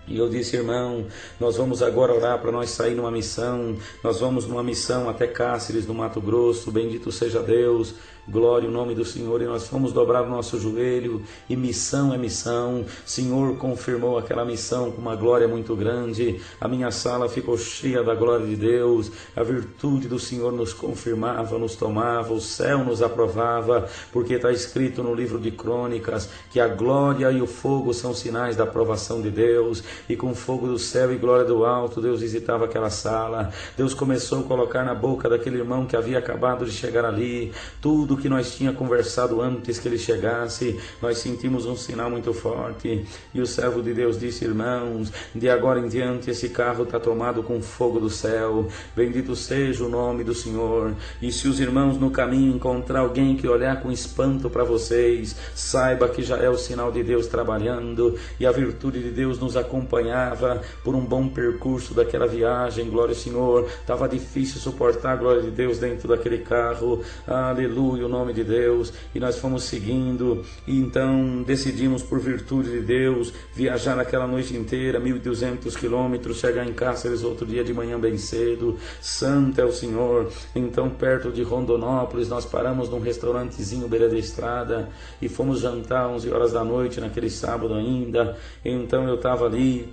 e eu disse, irmão, nós vamos agora orar para nós sair numa missão, nós vamos numa missão até Cáceres, no Mato Grosso, bendito seja Deus. glória ao nome do Senhor, e nós fomos dobrar o nosso joelho, e missão é missão. Senhor confirmou aquela missão com uma glória muito grande, a minha sala ficou cheia da glória de Deus, a virtude do Senhor nos confirmava, nos tomava, o céu nos aprovava, porque está escrito no livro de Crônicas que a glória e o fogo são sinais da aprovação de Deus, e com fogo do céu e glória do alto, Deus visitava aquela sala. Deus começou a colocar na boca daquele irmão que havia acabado de chegar ali, tudo que nós tínhamos conversado antes que ele chegasse. Nós sentimos um sinal muito forte, e o servo de Deus disse: irmãos, de agora em diante esse carro está tomado com fogo do céu, bendito seja o nome do Senhor. E se os irmãos no caminho encontrar alguém que olhar com espanto para vocês, saiba que já é o sinal de Deus trabalhando, e a virtude de Deus nos acompanhava por um bom percurso daquela viagem. Glória ao Senhor. Estava difícil suportar a glória de Deus dentro daquele carro, aleluia, o nome de Deus, e nós fomos seguindo, e então decidimos, por virtude de Deus, viajar aquela noite inteira, 1.200 quilômetros, chegar em Cáceres outro dia de manhã bem cedo. Santo é o Senhor. Então, perto de Rondonópolis, nós paramos num restaurantezinho beira da estrada, e fomos jantar 11 horas da noite, naquele sábado ainda. Então eu estava ali,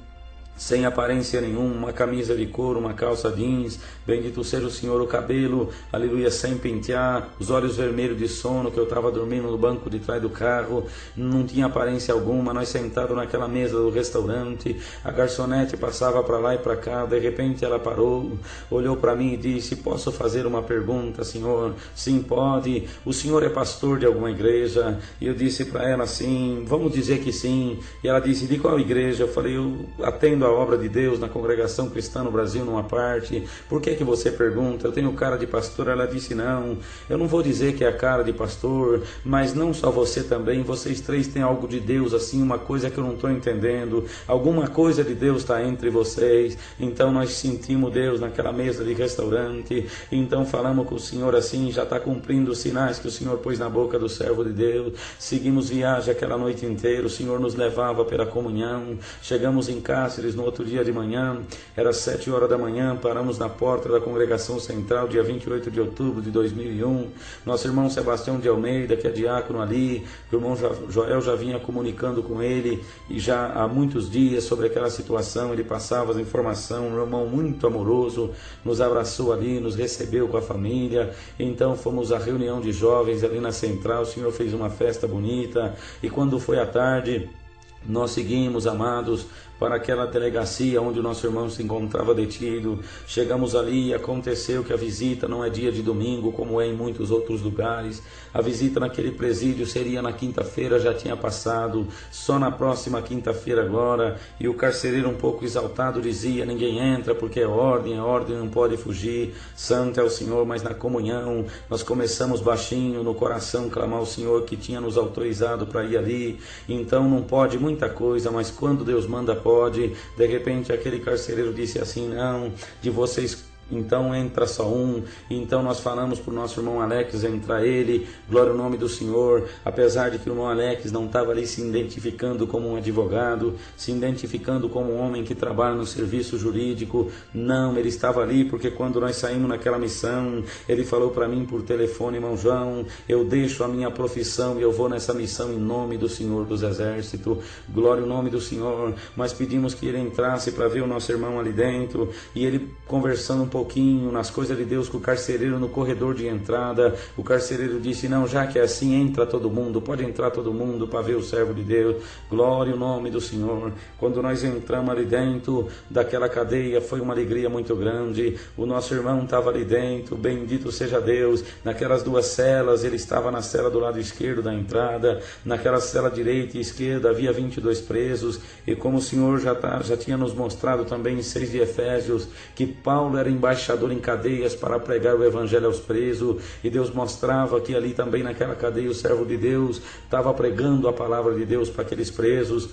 sem aparência nenhuma, uma camisa de couro, uma calça jeans, bendito seja o Senhor, o cabelo, aleluia, sem pentear, os olhos vermelhos de sono, que eu estava dormindo no banco de trás do carro, não tinha aparência alguma. Nós sentados naquela mesa do restaurante, a garçonete passava para lá e para cá, de repente ela parou, olhou para mim e disse: posso fazer uma pergunta, senhor? Sim, pode. O senhor é pastor de alguma igreja? E eu disse para ela: sim, vamos dizer que sim. E ela disse: de qual igreja? Eu falei: eu atendo a obra de Deus na Congregação Cristã no Brasil, numa parte. Por que você pergunta? Eu tenho cara de pastor? Ela disse: não, eu não vou dizer que é a cara de pastor, mas não só você também, vocês três têm algo de Deus, assim, uma coisa que eu não estou entendendo, alguma coisa de Deus está entre vocês. Então nós sentimos Deus naquela mesa de restaurante, então falamos com o Senhor assim: já está cumprindo os sinais que o Senhor pôs na boca do servo de Deus. Seguimos viagem aquela noite inteira, o Senhor nos levava pela comunhão. Chegamos em Cáceres no outro dia de manhã, era 7 horas da manhã, paramos na porta da Congregação Central, dia 28 de outubro de 2001, nosso irmão Sebastião de Almeida, que é diácono ali, o irmão Joel já vinha comunicando com ele, e já há muitos dias sobre aquela situação, ele passava as informações, um irmão muito amoroso, nos abraçou ali, nos recebeu com a família. Então fomos à reunião de jovens ali na Central, o Senhor fez uma festa bonita, e quando foi à tarde, nós seguimos, amados, para aquela delegacia onde o nosso irmão se encontrava detido. Chegamos ali e aconteceu que a visita não é dia de domingo, como é em muitos outros lugares. A visita naquele presídio seria na quinta-feira, já tinha passado, só na próxima quinta-feira agora. E o carcereiro, um pouco exaltado, dizia: ninguém entra porque é ordem, não pode fugir. Santo é o Senhor. Mas na comunhão nós começamos baixinho no coração clamar ao Senhor que tinha nos autorizado para ir ali. Então não pode muita coisa, mas quando Deus manda, pode. De repente aquele carcereiro disse assim: não, de vocês então entra só um. Então nós falamos para o nosso irmão Alex entrar ele, glória ao nome do Senhor. Apesar de que o irmão Alex não estava ali se identificando como um advogado, se identificando como um homem que trabalha no serviço jurídico, não, ele estava ali porque quando nós saímos naquela missão, ele falou para mim por telefone: irmão João, eu deixo a minha profissão e eu vou nessa missão em nome do Senhor dos Exércitos, glória ao nome do Senhor. Mas pedimos que ele entrasse para ver o nosso irmão ali dentro, e ele conversando um pouquinho nas coisas de Deus com o carcereiro no corredor de entrada, o carcereiro disse: não, já que é assim, entra todo mundo, pode entrar todo mundo para ver o servo de Deus, glória ao nome do Senhor. Quando nós entramos ali dentro daquela cadeia, foi uma alegria muito grande. O nosso irmão estava ali dentro, bendito seja Deus, naquelas duas celas. Ele estava na cela do lado esquerdo da entrada, naquela cela direita e esquerda havia 22 presos, e como o Senhor já tinha nos mostrado também em 6 de Efésios, que Paulo era embaixador em cadeias para pregar o evangelho aos presos, e Deus mostrava que ali também naquela cadeia o servo de Deus estava pregando a palavra de Deus para aqueles presos.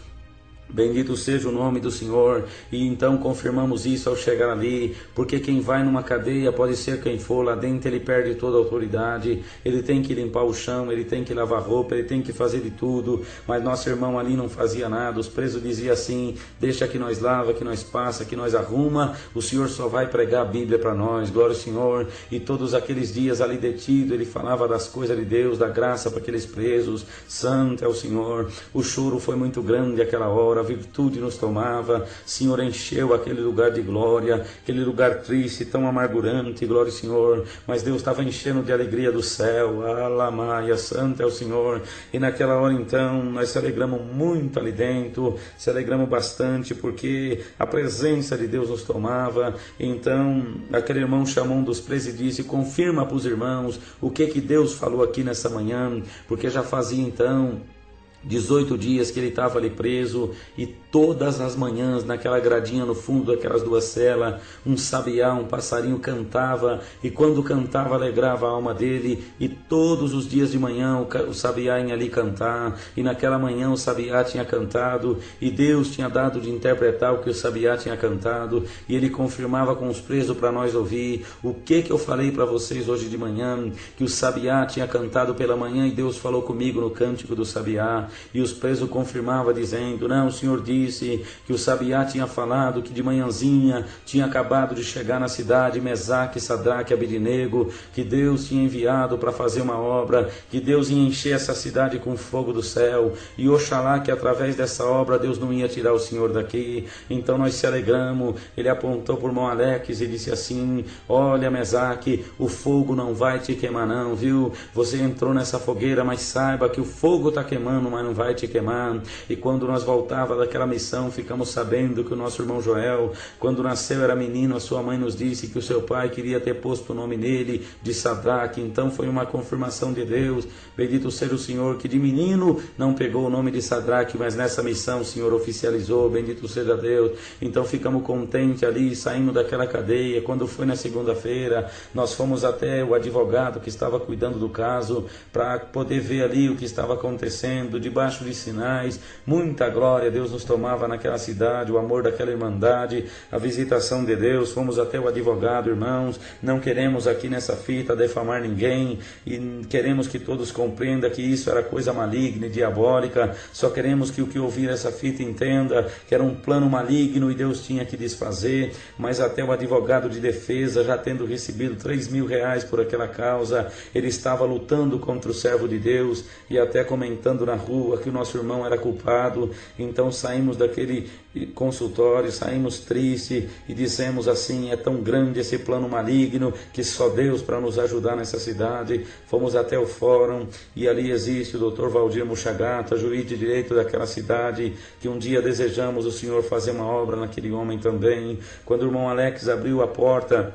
Bendito seja o nome do Senhor. E então confirmamos isso ao chegar ali, porque quem vai numa cadeia, pode ser quem for, lá dentro ele perde toda a autoridade, ele tem que limpar o chão, ele tem que lavar roupa, ele tem que fazer de tudo, mas nosso irmão ali não fazia nada. Os presos diziam assim: deixa que nós lava, que nós passa, que nós arruma, o Senhor só vai pregar a Bíblia para nós, glória ao Senhor. E todos aqueles dias ali detido, ele falava das coisas de Deus, da graça para aqueles presos. Santo é o Senhor. O choro foi muito grande aquela hora, a virtude nos tomava. Senhor, encheu aquele lugar de glória, aquele lugar triste, tão amargurante, glória ao Senhor, mas Deus estava enchendo de alegria do céu. Alamaia, santo é o Senhor. E naquela hora então nós se alegramos muito ali dentro, se alegramos bastante, porque a presença de Deus nos tomava. Então aquele irmão chamou um dos presos e disse: confirma para os irmãos o que Deus falou aqui nessa manhã, porque já fazia então 18 dias que ele estava ali preso, e todas as manhãs, naquela gradinha no fundo daquelas duas celas, um sabiá, um passarinho cantava, e quando cantava alegrava a alma dele, e todos os dias de manhã o sabiá ia ali cantar, e naquela manhã o sabiá tinha cantado, e Deus tinha dado de interpretar o que o sabiá tinha cantado, e ele confirmava com os presos para nós ouvir o que eu falei para vocês hoje de manhã, que o sabiá tinha cantado pela manhã, e Deus falou comigo no cântico do sabiá. E os presos confirmavam dizendo: não, o Senhor disse que o sabiá tinha falado que de manhãzinha tinha acabado de chegar na cidade Mesaque, Sadraque e Abednego, que Deus tinha enviado para fazer uma obra, que Deus ia encher essa cidade com fogo do céu, e oxalá que através dessa obra Deus não ia tirar o Senhor daqui. Então nós se alegramos. Ele apontou por irmão Alex e disse assim: olha, Mesaque, o fogo não vai te queimar não, viu? Você entrou nessa fogueira, mas saiba que o fogo está queimando, mas não vai te queimar. E quando nós voltava daquela missão, ficamos sabendo que o nosso irmão Joel, quando nasceu era menino, a sua mãe nos disse que o seu pai queria ter posto o nome nele de Sadraque. Então foi uma confirmação de Deus. Bendito seja o Senhor, que de menino não pegou o nome de Sadraque, mas nessa missão o Senhor oficializou. Bendito seja Deus. Então ficamos contentes ali, saímos daquela cadeia. Quando foi na segunda-feira, nós fomos até o advogado que estava cuidando do caso, para poder ver ali o que estava acontecendo, debaixo de sinais. Muita glória, Deus nos tomava naquela cidade, o amor daquela irmandade, a visitação de Deus. Fomos até o advogado, irmãos. Não queremos aqui nessa fita defamar ninguém, e queremos que todos compreendam que isso era coisa maligna e diabólica. Só queremos que o que ouvir essa fita entenda que era um plano maligno e Deus tinha que desfazer. Mas até o advogado de defesa, já tendo recebido R$3.000 por aquela causa, ele estava lutando contra o servo de Deus, e até comentando na rua que o nosso irmão era culpado. Então saímos daquele consultório, saímos tristes e dissemos assim: é tão grande esse plano maligno que só Deus para nos ajudar nessa cidade. Fomos até o fórum, e ali existe o Dr. Valdir Muxagata, juiz de direito daquela cidade, que um dia desejamos o Senhor fazer uma obra naquele homem também. Quando o irmão Alex abriu a porta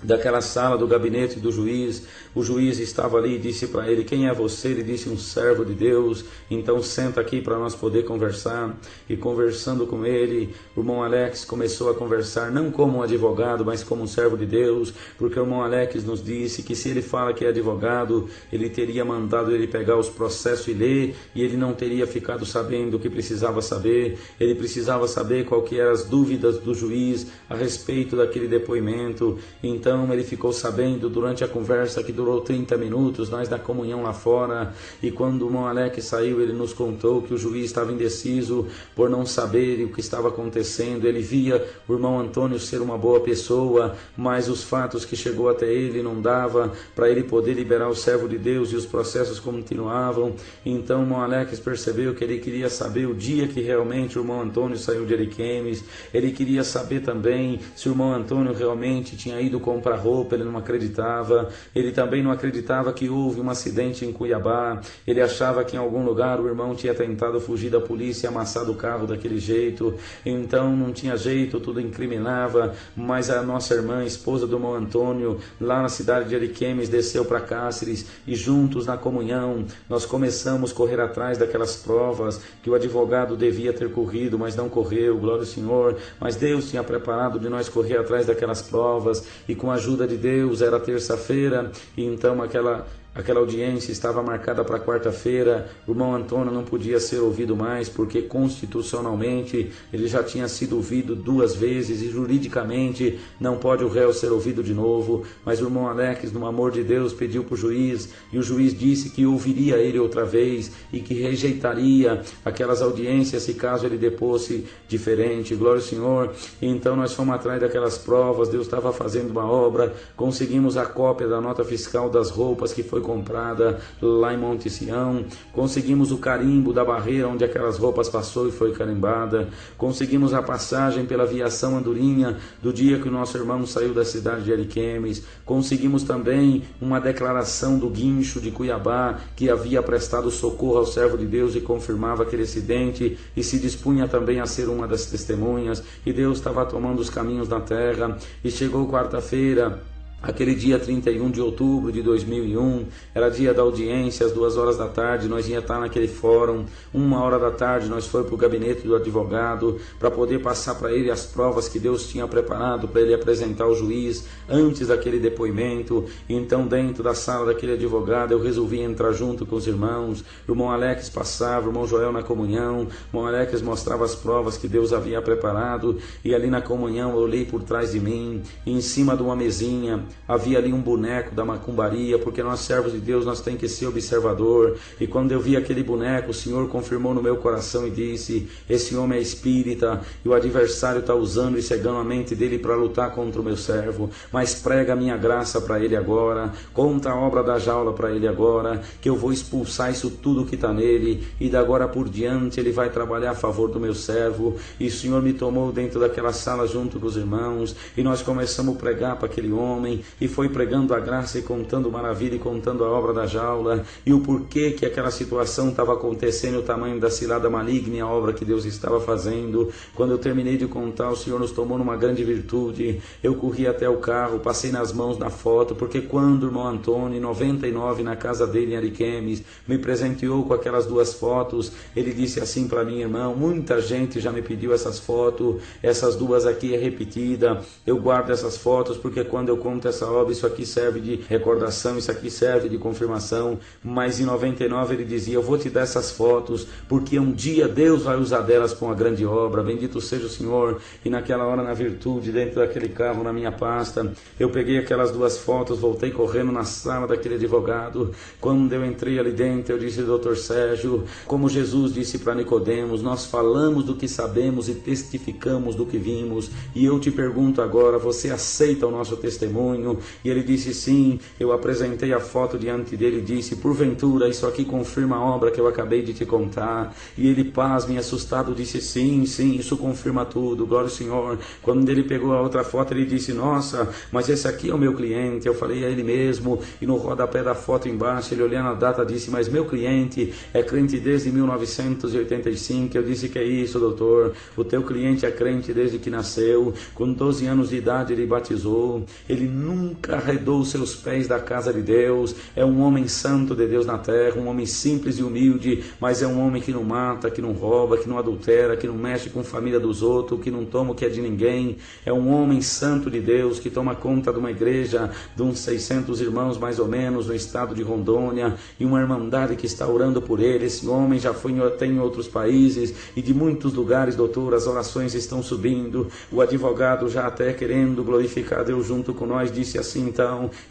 daquela sala do gabinete do juiz, o juiz estava ali e disse para ele: quem é você? Ele disse: um servo de Deus. Então senta aqui para nós poder conversar. E conversando com ele, o irmão Alex começou a conversar, não como um advogado, mas como um servo de Deus, porque o irmão Alex nos disse que se ele fala que é advogado, ele teria mandado ele pegar os processos e ler, e ele não teria ficado sabendo o que precisava saber. Ele precisava saber qual que eram as dúvidas do juiz a respeito daquele depoimento. Então ele ficou sabendo durante a conversa, que durou 30 minutos, nós da comunhão lá fora, e quando o irmão Alex saiu, ele nos contou que o juiz estava indeciso por não saber o que estava acontecendo. Ele via o irmão Antônio ser uma boa pessoa, mas os fatos que chegou até ele não dava para ele poder liberar o servo de Deus, e os processos continuavam. Então o irmão Alex percebeu que ele queria saber o dia que realmente o irmão Antônio saiu de Ariquemes. Ele queria saber também se o irmão Antônio realmente tinha ido comprar roupa. Ele não acreditava. Ele também não acreditava que houve um acidente em Cuiabá. Ele achava que em algum lugar o irmão tinha tentado fugir da polícia e amassado o carro daquele jeito. Então não tinha jeito, tudo incriminava. Mas a nossa irmã, esposa do irmão Antônio, lá na cidade de Ariquemes, desceu para Cáceres, e juntos na comunhão nós começamos a correr atrás daquelas provas que o advogado devia ter corrido, mas não correu, glória ao Senhor. Mas Deus tinha preparado de nós correr atrás daquelas provas, e com a ajuda de Deus era terça-feira, e então aquela Aquela audiência estava marcada para quarta-feira. O irmão Antônio não podia ser ouvido mais, porque constitucionalmente ele já tinha sido ouvido 2 vezes e juridicamente não pode o réu ser ouvido de novo. Mas o irmão Alex, no amor de Deus, pediu para o juiz, e o juiz disse que ouviria ele outra vez e que rejeitaria aquelas audiências se caso ele deposse diferente. Glória ao Senhor. E então nós fomos atrás daquelas provas. Deus estava fazendo uma obra. Conseguimos a cópia da nota fiscal das roupas que foi comprada lá em Monte Sião. Conseguimos o carimbo da barreira onde aquelas roupas passou e foi carimbada. Conseguimos a passagem pela viação Andorinha do dia que o nosso irmão saiu da cidade de Ariquemes. Conseguimos também uma declaração do guincho de Cuiabá, que havia prestado socorro ao servo de Deus e confirmava aquele acidente e se dispunha também a ser uma das testemunhas. E Deus estava tomando os caminhos da terra. E chegou quarta-feira, aquele dia 31 de outubro de 2001, era dia da audiência, às 2 horas da tarde, nós ia estar naquele fórum. 1 hora da tarde nós fomos para o gabinete do advogado, para poder passar para ele as provas que Deus tinha preparado para ele apresentar ao juiz, antes daquele depoimento. Então dentro da sala daquele advogado eu resolvi entrar junto com os irmãos. O irmão Alex passava, o irmão Joel na comunhão, o irmão Alex mostrava as provas que Deus havia preparado, e ali na comunhão eu olhei por trás de mim, e em cima de uma mesinha havia ali um boneco da macumbaria, porque nós servos de Deus, nós temos que ser observador. E quando eu vi aquele boneco, o Senhor confirmou no meu coração e disse: esse homem é espírita, e o adversário está usando e cegando a mente dele para lutar contra o meu servo. Mas prega a minha graça para ele agora, conta a obra da jaula para ele agora, que eu vou expulsar isso tudo que está nele, e da agora por diante ele vai trabalhar a favor do meu servo. E o Senhor me tomou dentro daquela sala junto com os irmãos, e nós começamos a pregar para aquele homem, e foi pregando a graça e contando maravilha e contando a obra da jaula e o porquê que aquela situação estava acontecendo, o tamanho da cilada maligna e a obra que Deus estava fazendo. Quando eu terminei de contar, o Senhor nos tomou numa grande virtude. Eu corri até o carro, passei nas mãos na foto, porque quando o irmão Antônio, em 99, na casa dele em Ariquemes, me presenteou com aquelas 2 fotos, ele disse assim para mim: irmão, muita gente já me pediu essas fotos, essas 2 aqui é repetida, eu guardo essas fotos porque quando eu conto essa obra, isso aqui serve de recordação, isso aqui serve de confirmação. Mas em 99 ele dizia: eu vou te dar essas fotos porque um dia Deus vai usar delas para uma grande obra. Bendito seja o Senhor. E naquela hora, na virtude, dentro daquele carro, na minha pasta, eu peguei aquelas 2 fotos, voltei correndo na sala daquele advogado. Quando eu entrei ali dentro, eu disse: doutor Sérgio, como Jesus disse para Nicodemos, nós falamos do que sabemos e testificamos do que vimos, e eu te pergunto agora, você aceita o nosso testemunho? E ele disse sim. Eu apresentei a foto diante dele e disse: porventura isso aqui confirma a obra que eu acabei de te contar? E ele, pasme, assustado, disse: sim, isso confirma tudo, glória ao Senhor. Quando ele pegou a outra foto, ele disse: nossa, mas esse aqui é o meu cliente. Eu falei: é ele mesmo. E no rodapé da foto embaixo, ele olhando a data, disse: mas meu cliente é crente desde 1985. Eu disse: que é isso, doutor? O teu cliente é crente desde que nasceu. Com 12 anos de idade ele batizou. Ele nunca arredou seus pés da casa de Deus. É um homem santo de Deus na terra, um homem simples e humilde, mas é um homem que não mata, que não rouba, que não adultera, que não mexe com a família dos outros, que não toma o que é de ninguém. É um homem santo de Deus que toma conta de uma igreja de uns 600 irmãos mais ou menos no estado de Rondônia, e uma irmandade que está orando por ele. Esse homem já foi até em outros países e de muitos lugares, doutor, as orações estão subindo. O advogado já até querendo glorificar Deus junto com nós disse assim: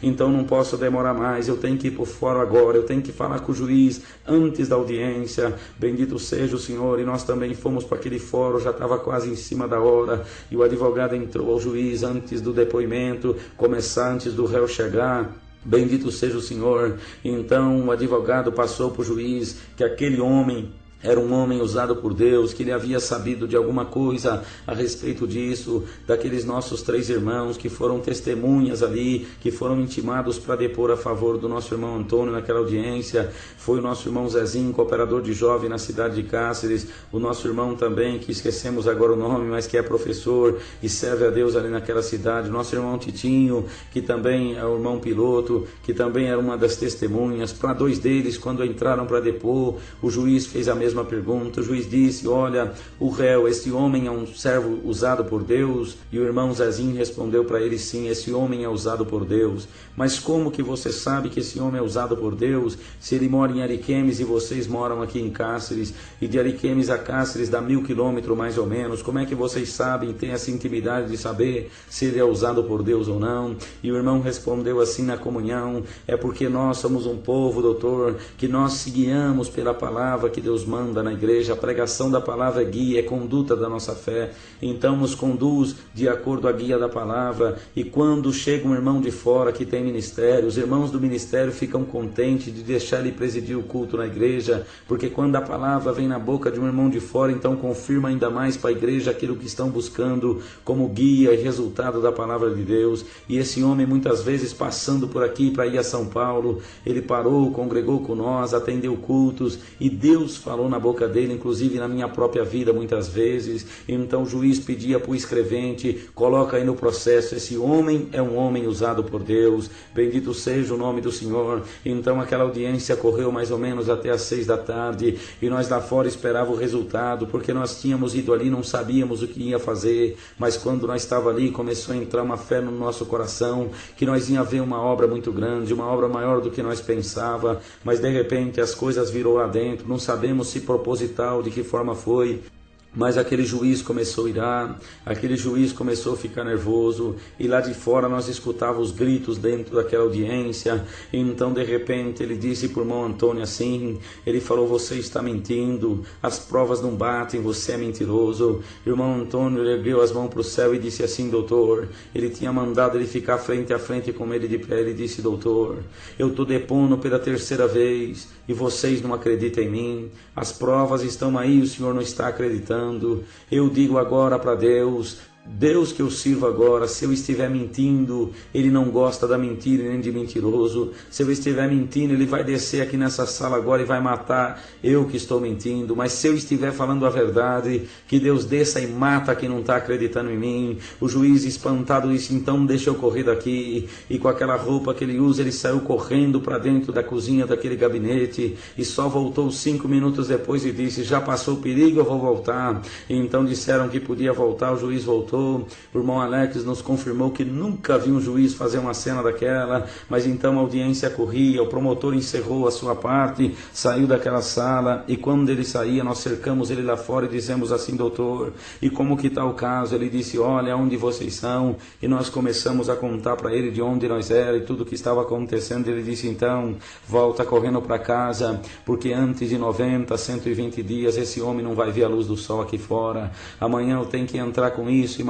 então não posso demorar mais, eu tenho que ir por fora agora, eu tenho que falar com o juiz antes da audiência. Bendito seja o Senhor. E nós também fomos para aquele fórum, já estava quase em cima da hora, e o advogado entrou ao juiz antes do depoimento começar, antes do réu chegar. Bendito seja o Senhor. Então o advogado passou para o juiz que aquele homem era um homem usado por Deus, que ele havia sabido de alguma coisa a respeito disso, daqueles nossos 3 irmãos que foram testemunhas ali, que foram intimados para depor a favor do nosso irmão Antônio naquela audiência. Foi o nosso irmão Zezinho, cooperador de jovem na cidade de Cáceres, o nosso irmão também, que esquecemos agora o nome, mas que é professor e serve a Deus ali naquela cidade, o nosso irmão Titinho, que também é o irmão piloto, que também era uma das testemunhas. Para 2 deles, quando entraram para depor, o juiz fez a mesma mesma pergunta. O juiz disse: olha, o réu, esse homem é um servo usado por Deus? E o irmão Zezinho respondeu para ele: sim, esse homem é usado por Deus. Mas como que você sabe que esse homem é usado por Deus, se ele mora em Ariquemes e vocês moram aqui em Cáceres, e de Ariquemes a Cáceres dá 1000 quilômetros mais ou menos? Como é que vocês sabem, têm essa intimidade de saber se ele é usado por Deus ou não? E o irmão respondeu assim na comunhão: é porque nós somos um povo, doutor, que nós se guiamos pela palavra que Deus manda na igreja. A pregação da palavra é guia, é conduta da nossa fé, então nos conduz de acordo à guia da palavra. E quando chega um irmão de fora que tem ministério, os irmãos do ministério ficam contentes de deixar ele presidir o culto na igreja, porque quando a palavra vem na boca de um irmão de fora, então confirma ainda mais para a igreja aquilo que estão buscando como guia e resultado da palavra de Deus. E esse homem, muitas vezes passando por aqui para ir a São Paulo, ele parou, congregou com nós, atendeu cultos, e Deus falou na boca dele, inclusive na minha própria vida muitas vezes. Então o juiz pedia para o escrevente: coloca aí no processo, esse homem é um homem usado por Deus, bendito seja o nome do Senhor. Então aquela audiência correu mais ou menos até às 6 da tarde, e nós lá fora esperávamos o resultado, porque nós tínhamos ido ali, não sabíamos o que ia fazer, mas quando nós estávamos ali, começou a entrar uma fé no nosso coração, que nós ia ver uma obra muito grande, uma obra maior do que nós pensava. Mas de repente as coisas virou lá dentro, não sabemos se proposital, de que forma foi, mas aquele juiz começou a irar, aquele juiz começou a ficar nervoso, e lá de fora nós escutávamos os gritos dentro daquela audiência. E então de repente ele disse para o irmão Antônio assim, ele falou: você está mentindo, as provas não batem, você é mentiroso. O irmão Antônio ergueu as mãos para o céu e disse assim: doutor, ele tinha mandado ele ficar frente a frente com ele de pé. Ele disse: doutor, eu estou depondo pela 3ª vez, e vocês não acreditam em mim, as provas estão aí, o senhor não está acreditando. Eu digo agora para Deus que eu sirvo agora, se eu estiver mentindo, ele não gosta da mentira nem de mentiroso. Se eu estiver mentindo, ele vai descer aqui nessa sala agora e vai matar eu que estou mentindo. Mas se eu estiver falando a verdade, que Deus desça e mata quem não está acreditando em mim. O juiz, espantado, disse: então deixa eu correr daqui. E com aquela roupa que ele usa, ele saiu correndo para dentro da cozinha daquele gabinete, e só voltou 5 minutos depois e disse: já passou o perigo, eu vou voltar. E então disseram que podia voltar. O juiz voltou. O irmão Alex nos confirmou que nunca viu um juiz fazer uma cena daquela. Mas então a audiência corria, o promotor encerrou a sua parte, saiu daquela sala, e quando ele saía, nós cercamos ele lá fora e dissemos assim: doutor, e como que está o caso? Ele disse: olha, onde vocês são? E nós começamos a contar para ele de onde nós era e tudo o que estava acontecendo. Ele disse: então, volta correndo para casa, porque antes de 90, 120 dias, esse homem não vai ver a luz do sol aqui fora. Amanhã eu tenho que entrar com isso e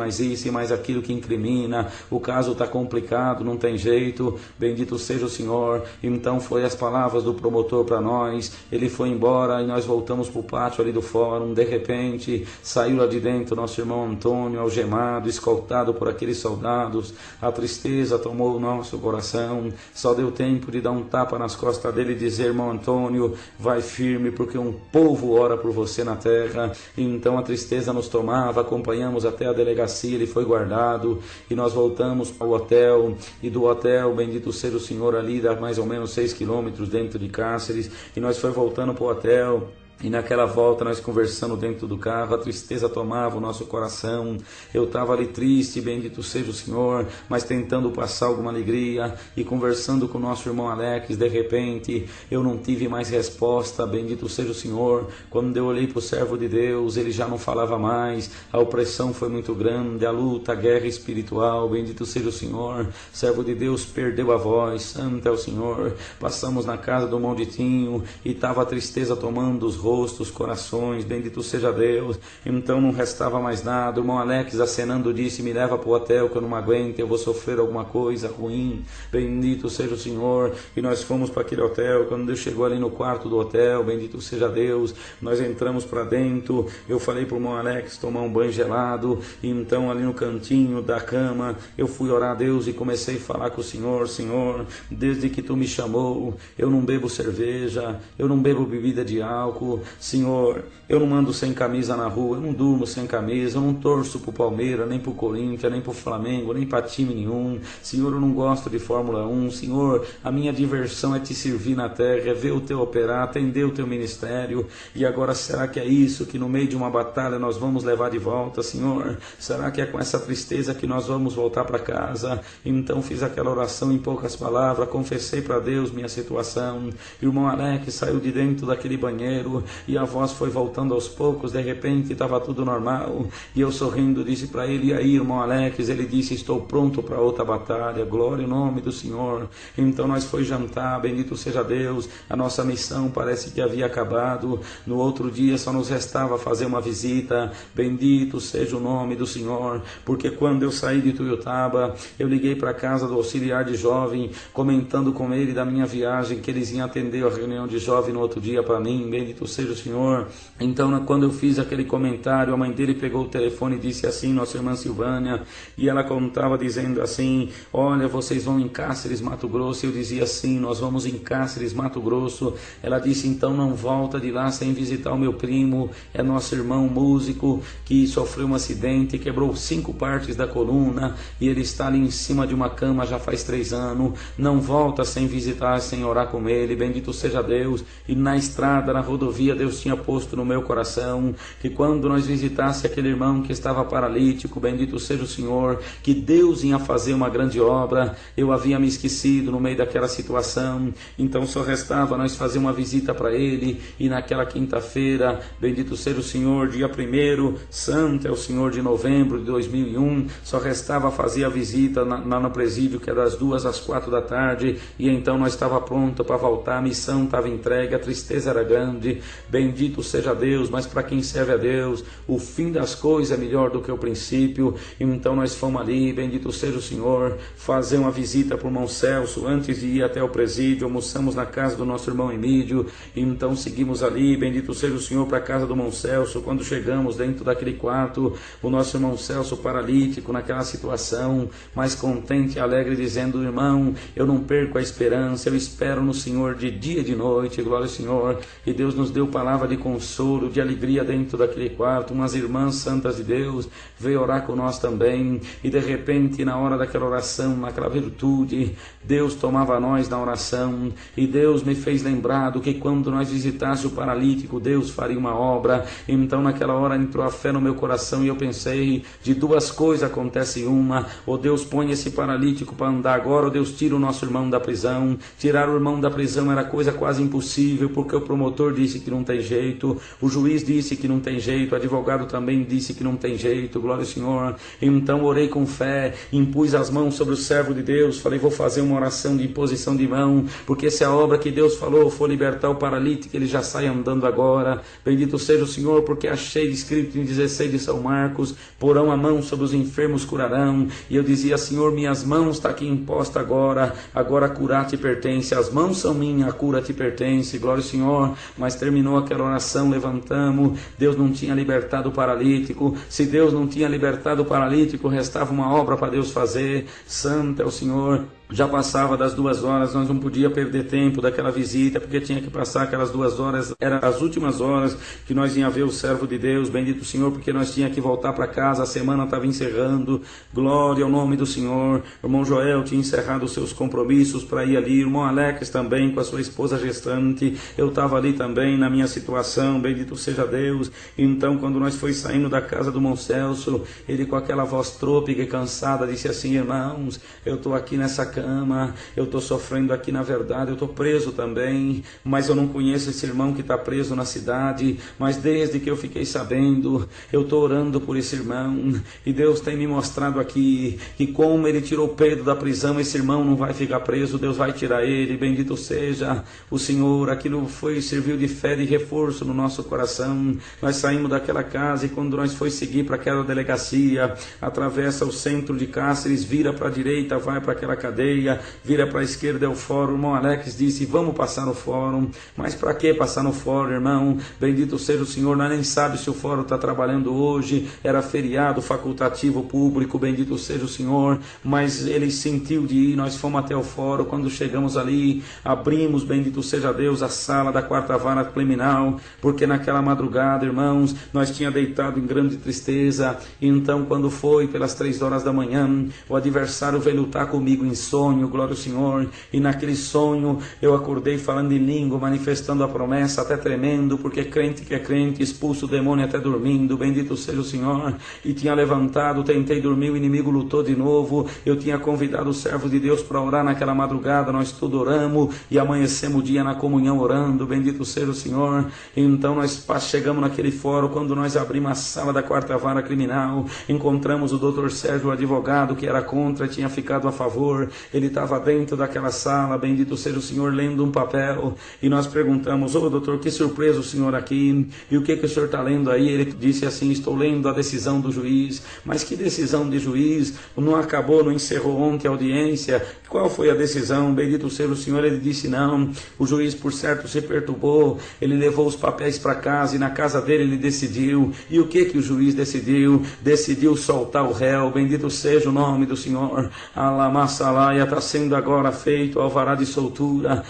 mais aquilo que incrimina. O caso está complicado, não tem jeito. Bendito seja o Senhor. Então foi as palavras do promotor para nós. Ele foi embora e nós voltamos para o pátio ali do fórum. De repente saiu lá de dentro nosso irmão Antônio, algemado, escoltado por aqueles soldados. A tristeza tomou o nosso coração. Só deu tempo de dar um tapa nas costas dele e dizer: irmão Antônio, vai firme, porque um povo ora por você na terra. E então a tristeza nos tomava. Acompanhamos até a delegacia, ele foi guardado, e nós voltamos para o hotel, e do hotel, bendito seja o Senhor, ali dá mais ou menos 6 quilômetros dentro de Cáceres, e nós foi voltando para o hotel. E naquela volta nós conversando dentro do carro, a tristeza tomava o nosso coração. Eu estava ali triste, bendito seja o Senhor, mas tentando passar alguma alegria, e conversando com o nosso irmão Alex. De repente eu não tive mais resposta, bendito seja o Senhor. Quando eu olhei para o servo de Deus, ele já não falava mais, a opressão foi muito grande, a luta, a guerra espiritual, bendito seja o Senhor. O servo de Deus perdeu a voz, santo é o Senhor. Passamos na casa do irmão Ditinho, e estava a tristeza tomando os rostos, corações, bendito seja Deus. Então não restava mais nada. O irmão Alex, acenando, disse: me leva para o hotel, que eu não aguento, eu vou sofrer alguma coisa ruim, bendito seja o Senhor. E nós fomos para aquele hotel. Quando Deus chegou ali no quarto do hotel, bendito seja Deus, nós entramos para dentro. Eu falei para o irmão Alex tomar um banho gelado, e então ali no cantinho da cama eu fui orar a Deus e comecei a falar com o Senhor: Senhor, desde que tu me chamou, eu não bebo cerveja, eu não bebo bebida de álcool, cansado. Senhor, eu não ando sem camisa na rua, eu não durmo sem camisa, eu não torço pro Palmeiras, nem pro Corinthians, nem pro Flamengo, nem pra time nenhum. Senhor, eu não gosto de Fórmula 1. Senhor, a minha diversão é te servir na terra, é ver o teu operar, atender o teu ministério. E agora, será que é isso que no meio de uma batalha nós vamos levar de volta, Senhor? Será que é com essa tristeza que nós vamos voltar para casa? Então fiz aquela oração em poucas palavras, confessei para Deus minha situação. Irmão Alex saiu de dentro daquele banheiro e a voz foi voltando aos poucos. De repente estava tudo normal e eu sorrindo disse para ele: e aí, irmão Alex? Ele disse: estou pronto para outra batalha, glória ao nome do Senhor. Então nós foi jantar, bendito seja Deus. A nossa missão parece que havia acabado. No outro dia só nos restava fazer uma visita. Bendito seja o nome do Senhor, porque quando eu saí de Tuiutaba, eu liguei para a casa do auxiliar de jovem, comentando com ele da minha viagem, que eles iam atender a reunião de jovem no outro dia para mim. Bendito seja o Senhor. Então, quando eu fiz aquele comentário, a mãe dele pegou o telefone e disse assim, nossa irmã Silvânia, e ela contava dizendo assim: olha, vocês vão em Cáceres, Mato Grosso. Eu dizia assim: nós vamos em Cáceres, Mato Grosso. Ela disse: então não volta de lá sem visitar o meu primo, é nosso irmão músico, que sofreu um acidente, quebrou 5 partes da coluna, e ele está ali em cima de uma cama já faz 3 anos, não volta sem visitar, sem orar com ele. Bendito seja Deus. E na estrada, na rodovia, Deus tinha posto no meu coração que quando nós visitasse aquele irmão que estava paralítico, bendito seja o Senhor, que Deus ia fazer uma grande obra. Eu havia me esquecido no meio daquela situação, então só restava nós fazer uma visita para ele. E naquela quinta-feira, bendito seja o Senhor, dia 1º, santo é o Senhor, de novembro de 2001, só restava fazer a visita lá no presídio, que é das 2 às 4 da tarde, e então nós estava pronto para voltar, a missão estava entregue, a tristeza era grande. Bendito seja Deus, mas para quem serve a Deus, o fim das coisas é melhor do que o princípio. Então nós fomos ali, bendito seja o Senhor, fazer uma visita para o irmão Celso. Antes de ir até o presídio, almoçamos na casa do nosso irmão Emílio, e então seguimos ali, bendito seja o Senhor, para a casa do irmão Celso. Quando chegamos dentro daquele quarto, o nosso irmão Celso paralítico, naquela situação, mas contente e alegre, dizendo: irmão, eu não perco a esperança, eu espero no Senhor de dia e de noite, glória ao Senhor. E Deus nos deu palavra de consolo, de alegria dentro daquele quarto. Umas irmãs santas de Deus veio orar com nós também, e de repente, na hora daquela oração, naquela virtude, Deus tomava nós na oração, e Deus me fez lembrar do que quando nós visitasse o paralítico, Deus faria uma obra. Então naquela hora entrou a fé no meu coração, e eu pensei: de 2 coisas acontece uma, ou Deus põe esse paralítico para andar agora, ou Deus tira o nosso irmão da prisão. Tirar o irmão da prisão era coisa quase impossível, porque o promotor disse que não tem jeito, o juiz disse que não tem jeito, o advogado também disse que não tem jeito, glória ao Senhor. Então orei com fé, impus as mãos sobre o servo de Deus, falei: vou fazer uma oração de imposição de mão, porque se a obra que Deus falou for libertar o paralítico, ele já sai andando agora. Bendito seja o Senhor, porque achei escrito em 16 de São Marcos: porão a mão sobre os enfermos, curarão. E eu dizia: Senhor, minhas mãos está aqui imposta agora a curar te pertence, as mãos são minhas, a cura te pertence, glória ao Senhor. Mas terminou aquela oração, levantamos, Deus não tinha libertado o paralítico. Se Deus não tinha libertado o paralítico, restava uma obra para Deus fazer. Santo é o Senhor. Já passava das 2 horas, nós não podíamos perder tempo daquela visita, porque tinha que passar aquelas 2 horas, eram as últimas horas que nós íamos ver o servo de Deus, bendito o Senhor, porque nós tínhamos que voltar para casa, a semana estava encerrando, glória ao nome do Senhor. O irmão Joel tinha encerrado os seus compromissos para ir ali, o irmão Alex também, com a sua esposa gestante, eu estava ali também na minha situação, bendito seja Deus. Então, quando nós foi saindo da casa do irmão Celso, ele com aquela voz trôpega e cansada, disse assim: irmãos, eu estou aqui nessa cama, eu estou sofrendo aqui, na verdade, eu estou preso também, mas eu não conheço esse irmão que está preso na cidade, mas desde que eu fiquei sabendo, eu estou orando por esse irmão, e Deus tem me mostrado aqui, que como ele tirou Pedro da prisão, esse irmão não vai ficar preso, Deus vai tirar ele, bendito seja o Senhor. Aquilo serviu de fé, de reforço no nosso coração. Nós saímos daquela casa, e quando nós foi seguir para aquela delegacia, atravessa o centro de Cáceres, vira para a direita, vai para aquela cadeia, cadeia, vira para a esquerda é o fórum. O irmão Alex disse, vamos passar no fórum. Mas para que passar no fórum, irmão? Bendito seja o Senhor, nós nem sabemos se o fórum está trabalhando hoje, era feriado facultativo público, bendito seja o Senhor, mas ele sentiu de ir, nós fomos até o fórum. Quando chegamos ali, abrimos, bendito seja Deus, a sala da quarta vara criminal, porque naquela madrugada, irmãos, nós tínhamos deitado em grande tristeza. Então quando foi pelas 3 horas da manhã, o adversário veio lutar comigo em sonho, glória ao Senhor, e naquele sonho eu acordei falando em língua, manifestando a promessa, até tremendo, porque crente que é crente expulsa o demônio até dormindo, bendito seja o Senhor. E tinha levantado, tentei dormir, o inimigo lutou de novo. Eu tinha convidado os servos de Deus para orar naquela madrugada, nós tudo oramos e amanhecemos o dia na comunhão orando, bendito seja o Senhor. Então nós chegamos naquele fórum. Quando nós abrimos a sala da quarta vara criminal, encontramos o doutor Sérgio, o advogado que era contra, tinha ficado a favor. Ele estava dentro daquela sala, bendito seja o Senhor, lendo um papel, e nós perguntamos, ô doutor, que surpresa o senhor aqui, e o que o senhor está lendo aí? Ele disse assim, estou lendo a decisão do juiz. Mas que decisão de juiz? Não acabou, não encerrou ontem a audiência? Qual foi a decisão? Bendito seja o Senhor. Ele disse, não, o juiz por certo se perturbou, ele levou os papéis para casa, e na casa dele ele decidiu. E o que o juiz decidiu? Decidiu soltar o réu, bendito seja o nome do Senhor. Alamassalaia, está sendo agora feito o alvará de soltura,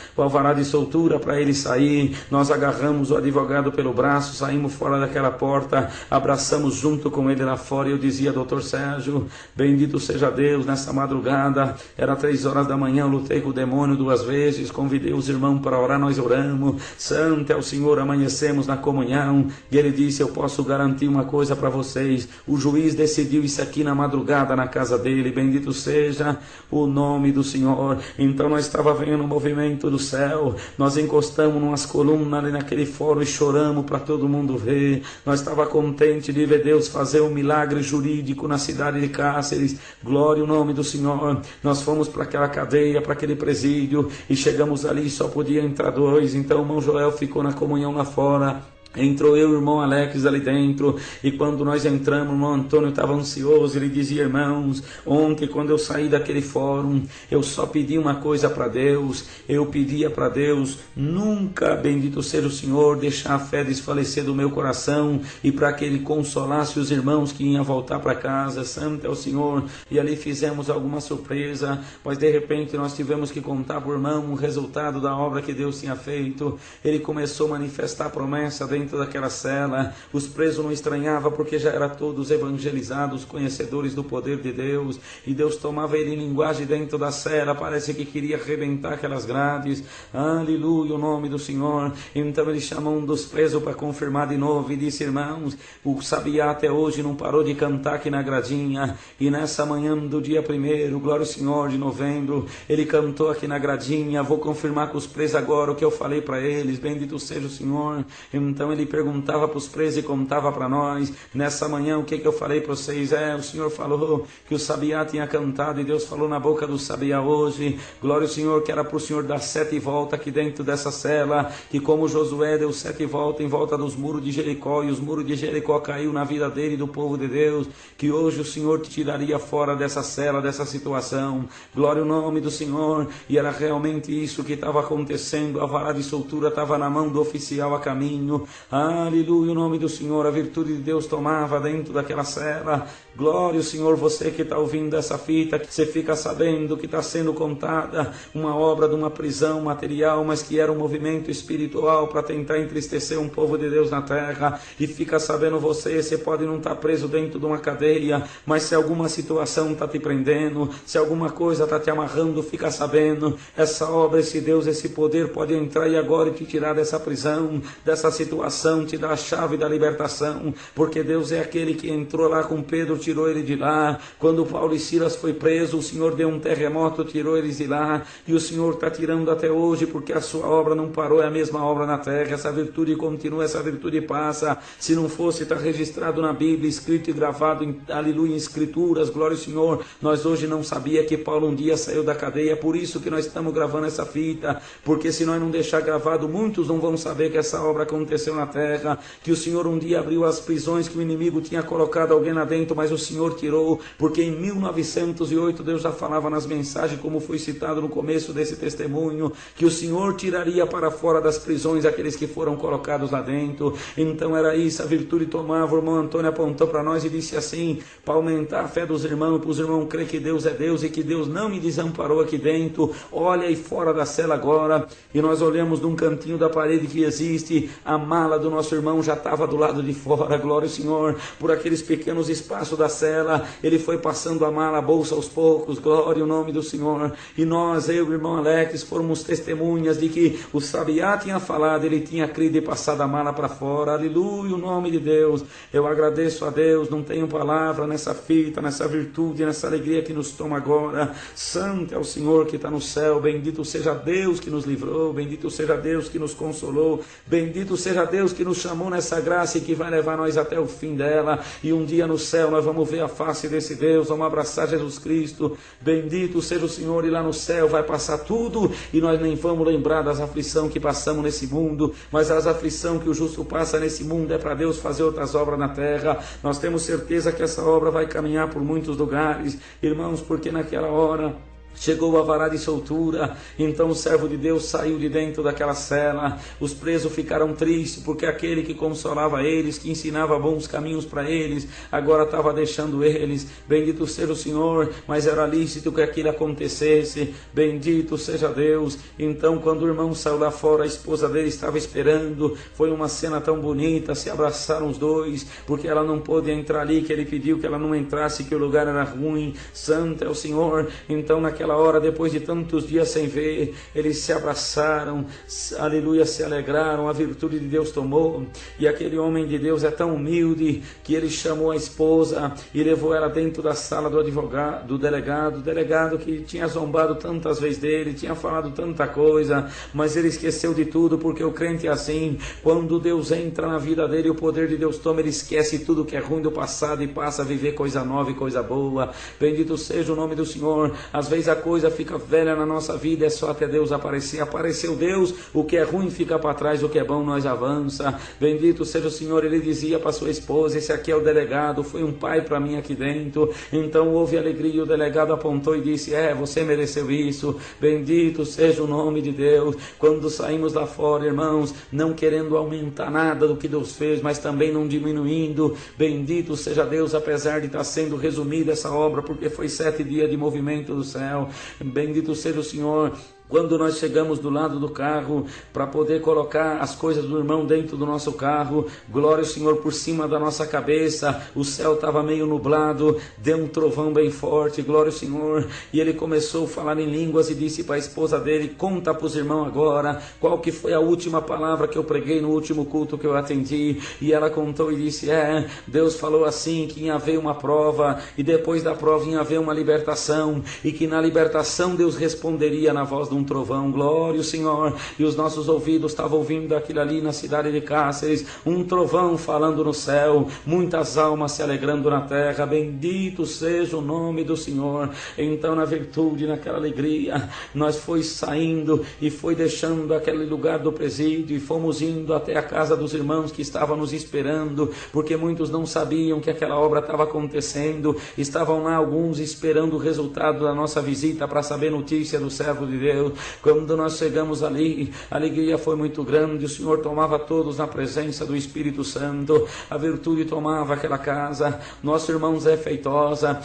para ele sair. Nós agarramos o advogado pelo braço, saímos fora daquela porta, abraçamos junto com ele lá fora, e eu dizia, doutor Sérgio, bendito seja Deus, nessa madrugada, era 3 horas da manhã, eu lutei com o demônio 2 vezes, convidei os irmãos para orar, nós oramos, santo é o Senhor, amanhecemos na comunhão, e ele disse, eu posso garantir uma coisa para vocês, o juiz decidiu isso aqui na madrugada na casa dele, bendito seja o nome do Senhor. Então nós estava vendo o movimento do céu, nós encostamos numas colunas ali naquele fórum e choramos para todo mundo ver. Nós estava contente de ver Deus fazer um milagre jurídico na cidade de Cáceres, glória ao nome do Senhor. Nós fomos para aquela cadeia, para aquele presídio, e chegamos ali, só podia entrar 2, então o irmão Joel ficou na comunhão lá fora. Entrou eu e o irmão Alex ali dentro, e quando nós entramos, o irmão Antônio estava ansioso. Ele dizia, irmãos, ontem quando eu saí daquele fórum, eu só pedi uma coisa para Deus, eu pedia para Deus nunca, bendito seja o Senhor, deixar a fé desfalecer do meu coração, e para que Ele consolasse os irmãos que iam voltar para casa, santo é o Senhor. E ali fizemos alguma surpresa, mas de repente nós tivemos que contar para o irmão o resultado da obra que Deus tinha feito. Ele começou a manifestar a promessa dentro daquela cela, os presos não estranhavam, porque já eram todos evangelizados, conhecedores do poder de Deus, e Deus tomava ele em linguagem dentro da cela, parece que queria arrebentar aquelas grades, aleluia, o nome do Senhor. Então ele chamou um dos presos para confirmar de novo, e disse, irmãos, o Sabiá até hoje não parou de cantar aqui na gradinha, e nessa manhã do dia 1º, glória ao Senhor, de novembro, ele cantou aqui na gradinha. Vou confirmar com os presos agora o que eu falei para eles, bendito seja o Senhor. Então ele perguntava para os presos e contava para nós, nessa manhã, o que eu falei para vocês? O Senhor falou que o Sabiá tinha cantado, e Deus falou na boca do Sabiá hoje, glória ao Senhor, que era para o Senhor dar 7 voltas aqui dentro dessa cela, que como Josué deu 7 voltas em volta dos muros de Jericó, e os muros de Jericó caiu na vida dele e do povo de Deus, que hoje o Senhor te tiraria fora dessa cela, dessa situação, glória ao nome do Senhor. E era realmente isso que estava acontecendo, a vara de soltura estava na mão do oficial a caminho, aleluia, o nome do Senhor, a virtude de Deus tomava dentro daquela cela, glória ao Senhor. Você que está ouvindo essa fita, você fica sabendo que está sendo contada uma obra de uma prisão material, mas que era um movimento espiritual para tentar entristecer um povo de Deus na terra, e fica sabendo você pode não estar preso dentro de uma cadeia, mas se alguma situação está te prendendo, se alguma coisa está te amarrando, fica sabendo, essa obra, esse Deus, esse poder pode entrar e agora te tirar dessa prisão, dessa situação, te dar a chave da libertação, porque Deus é aquele que entrou lá com Pedro, tirou ele de lá. Quando Paulo e Silas foi preso, o Senhor deu um terremoto, tirou eles de lá, e o Senhor está tirando até hoje, porque a sua obra não parou, é a mesma obra na terra, essa virtude continua, essa virtude passa. Se não fosse, está registrado na Bíblia, escrito e gravado, aleluia, em escrituras, glória ao Senhor. Nós hoje não sabia que Paulo um dia saiu da cadeia, por isso que nós estamos gravando essa fita, porque se nós não deixar gravado, muitos não vão saber que essa obra aconteceu na terra, que o Senhor um dia abriu as prisões, que o inimigo tinha colocado alguém lá dentro, mas o Senhor tirou, porque em 1908 Deus já falava nas mensagens, como foi citado no começo desse testemunho, que o Senhor tiraria para fora das prisões aqueles que foram colocados lá dentro. Então era isso, a virtude tomava. O irmão Antônio apontou para nós e disse assim, para aumentar a fé dos irmãos, para os irmãos crer que Deus é Deus e que Deus não me desamparou aqui dentro. Olha aí fora da cela agora, e nós olhamos num cantinho da parede que existe, a mala do nosso irmão já estava do lado de fora. Glória ao Senhor, por aqueles pequenos espaços da cela, ele foi passando a mala, a bolsa aos poucos. Glória ao nome do Senhor. E nós, eu e o irmão Alex, fomos testemunhas de que o sabiá tinha falado, ele tinha crido e passado a mala para fora. Aleluia, o nome de Deus. Eu agradeço a Deus, não tenho palavra nessa fita, nessa virtude, nessa alegria que nos toma agora. Santo é o Senhor que está no céu, bendito seja Deus que nos livrou, bendito seja Deus que nos consolou, bendito seja Deus que nos chamou nessa graça e que vai levar nós até o fim dela. E um dia no céu nós vamos ver a face desse Deus, vamos abraçar Jesus Cristo. Bendito seja o Senhor, e lá no céu vai passar tudo e nós nem vamos lembrar das aflições que passamos nesse mundo, mas as aflições que o justo passa nesse mundo é para Deus fazer outras obras na terra. Nós temos certeza que essa obra vai caminhar por muitos lugares, irmãos, porque naquela hora chegou a vara de soltura. Então o servo de Deus saiu de dentro daquela cela. Os presos ficaram tristes, porque aquele que consolava eles, que ensinava bons caminhos para eles, agora estava deixando eles. Bendito seja o Senhor, mas era lícito que aquilo acontecesse. Bendito seja Deus. Então quando o irmão saiu lá fora, a esposa dele estava esperando. Foi uma cena tão bonita, se abraçaram os dois, porque ela não pôde entrar ali, que ele pediu que ela não entrasse, que o lugar era ruim. Santo é o Senhor. Então naquela hora, depois de tantos dias sem ver, eles se abraçaram, aleluia, se alegraram, a virtude de Deus tomou. E aquele homem de Deus é tão humilde que ele chamou a esposa e levou ela dentro da sala do advogado, do delegado que tinha zombado tantas vezes dele, tinha falado tanta coisa, mas ele esqueceu de tudo, porque o crente é assim, quando Deus entra na vida dele, o poder de Deus toma, ele esquece tudo que é ruim do passado e passa a viver coisa nova e coisa boa. Bendito seja o nome do Senhor. Às vezes a coisa fica velha na nossa vida, é só até Deus aparecer. Apareceu Deus, o que é ruim fica para trás, o que é bom nós avança. Bendito seja o Senhor. Ele dizia para sua esposa, esse aqui é o delegado, foi um pai para mim aqui dentro. Então houve alegria, e o delegado apontou e disse, você mereceu isso. Bendito seja o nome de Deus. Quando saímos lá fora, irmãos, não querendo aumentar nada do que Deus fez, mas também não diminuindo, bendito seja Deus, apesar de estar sendo resumida essa obra, porque foi 7 dias de movimento do céu. Bendito seja o Senhor. Quando nós chegamos do lado do carro para poder colocar as coisas do irmão dentro do nosso carro, glória ao Senhor, por cima da nossa cabeça, o céu estava meio nublado, deu um trovão bem forte, glória ao Senhor, e ele começou a falar em línguas e disse para a esposa dele, conta para os irmãos agora, qual que foi a última palavra que eu preguei no último culto que eu atendi. E ela contou e disse, Deus falou assim, que ia haver uma prova, e depois da prova ia haver uma libertação, e que na libertação Deus responderia na voz de um trovão. Glória ao Senhor. E os nossos ouvidos estavam ouvindo aquilo ali na cidade de Cáceres, um trovão falando no céu, muitas almas se alegrando na terra. Bendito seja o nome do Senhor. Então, na virtude, naquela alegria, nós foi saindo e foi deixando aquele lugar do presídio e fomos indo até a casa dos irmãos que estavam nos esperando, porque muitos não sabiam que aquela obra estava acontecendo. Estavam lá alguns esperando o resultado da nossa visita para saber notícia do servo de Deus. Quando nós chegamos ali, a alegria foi muito grande. O Senhor tomava todos na presença do Espírito Santo. A virtude tomava aquela casa. Nosso irmão Zé Feitosa,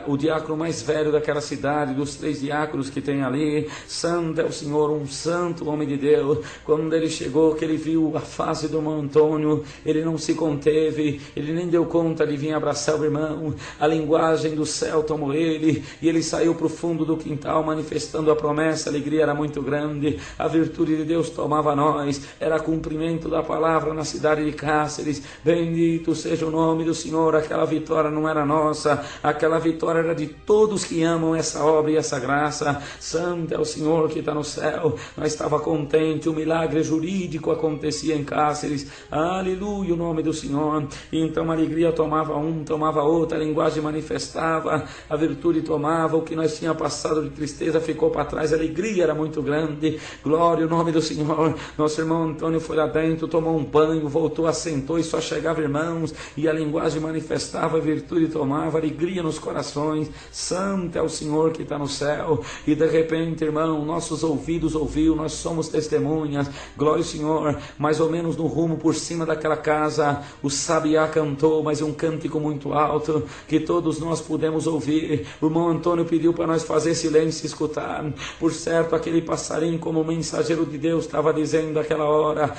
o diácono mais velho daquela cidade, dos 3 diáconos que tem ali. Santo é o Senhor, um santo homem de Deus. Quando ele chegou, que ele viu a face do irmão Antônio, ele não se conteve, ele nem deu conta de vir abraçar o irmão. A linguagem do céu tomou ele, e ele saiu para o fundo do quintal manifestando a promessa. A alegria era muito grande, a virtude de Deus tomava nós, era cumprimento da palavra na cidade de Cáceres. Bendito seja o nome do Senhor. Aquela vitória não era nossa, aquela vitória era de todos que amam essa obra e essa graça. Santo é o Senhor que está no céu. Nós estava contente, o milagre jurídico acontecia em Cáceres. Aleluia, o nome do Senhor. E então a alegria tomava tomava outra, a linguagem manifestava, a virtude tomava, o que nós tínhamos passado de tristeza ficou para trás, a alegria era muito grande. Glória ao nome do Senhor. Nosso irmão Antônio foi lá dentro, tomou um banho, voltou, assentou e só chegava, irmãos, e a linguagem manifestava, a virtude tomava, alegria nos corações. Santo é o Senhor que está no céu. E de repente, irmão, nossos ouvidos ouviu, nós somos testemunhas. Glória ao Senhor. Mais ou menos no rumo por cima daquela casa, o sabiá cantou, mas um cântico muito alto, que todos nós pudemos ouvir. O irmão Antônio pediu para nós fazer silêncio e escutar. Por certo, aquele passarinho, como mensageiro de Deus, estava dizendo naquela hora: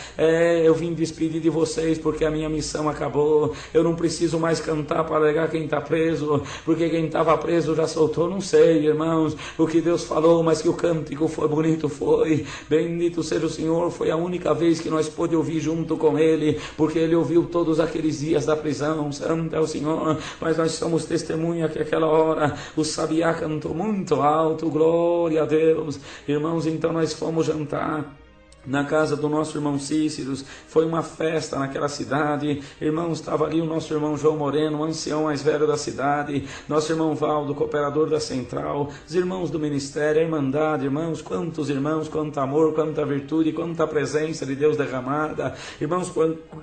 eu vim despedir de vocês porque a minha missão acabou. Eu não preciso mais cantar para alegar quem está preso, porque quem estava preso já soltou. Não sei, irmãos, o que Deus falou, mas que o cântico foi bonito, foi. Bendito seja o Senhor. Foi a única vez que nós pôde ouvir junto com Ele, porque Ele ouviu todos aqueles dias da prisão. Santo é o Senhor. Mas nós somos testemunha que aquela hora o sabiá cantou muito alto. Glória a Deus. Irmãos, então nós fomos jantar na casa do nosso irmão Cícero. Foi uma festa naquela cidade. Irmãos, estava ali o nosso irmão João Moreno, o ancião mais velho da cidade, nosso irmão Valdo, cooperador da central, os irmãos do ministério, a irmandade. Irmãos, quantos irmãos, quanto amor, quanta virtude, quanta presença de Deus derramada. Irmãos,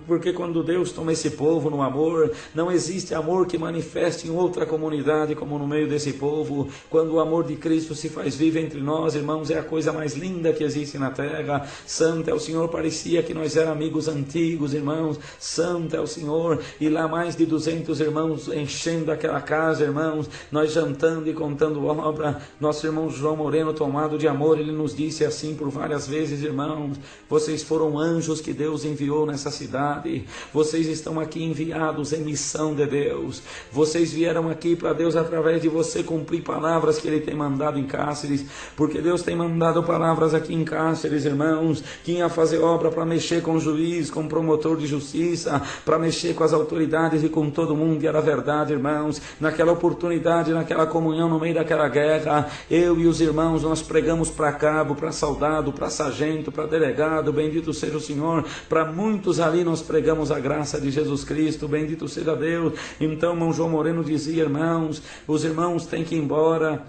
porque quando Deus toma esse povo no amor, não existe amor que manifeste em outra comunidade como no meio desse povo. Quando o amor de Cristo se faz vivo entre nós, irmãos, é a coisa mais linda que existe na terra. Santo é o Senhor. Parecia que nós éramos amigos antigos, irmãos. Santo é o Senhor. E lá mais de 200 irmãos enchendo aquela casa, irmãos, nós jantando e contando obra. Nosso irmão João Moreno, tomado de amor, ele nos disse assim por várias vezes: irmãos, vocês foram anjos que Deus enviou nessa cidade. Vocês estão aqui enviados em missão de Deus. Vocês vieram aqui para Deus, através de você, cumprir palavras que Ele tem mandado em Cáceres, porque Deus tem mandado palavras aqui em Cáceres, irmãos, que ia fazer obra para mexer com o juiz, com o promotor de justiça, para mexer com as autoridades e com todo mundo. E era verdade, irmãos. Naquela oportunidade, naquela comunhão, no meio daquela guerra, eu e os irmãos, nós pregamos para cabo, para soldado, para sargento, para delegado. Bendito seja o Senhor. Para muitos ali nós pregamos a graça de Jesus Cristo. Bendito seja Deus. Então, irmão João Moreno dizia: irmãos, os irmãos têm que ir embora,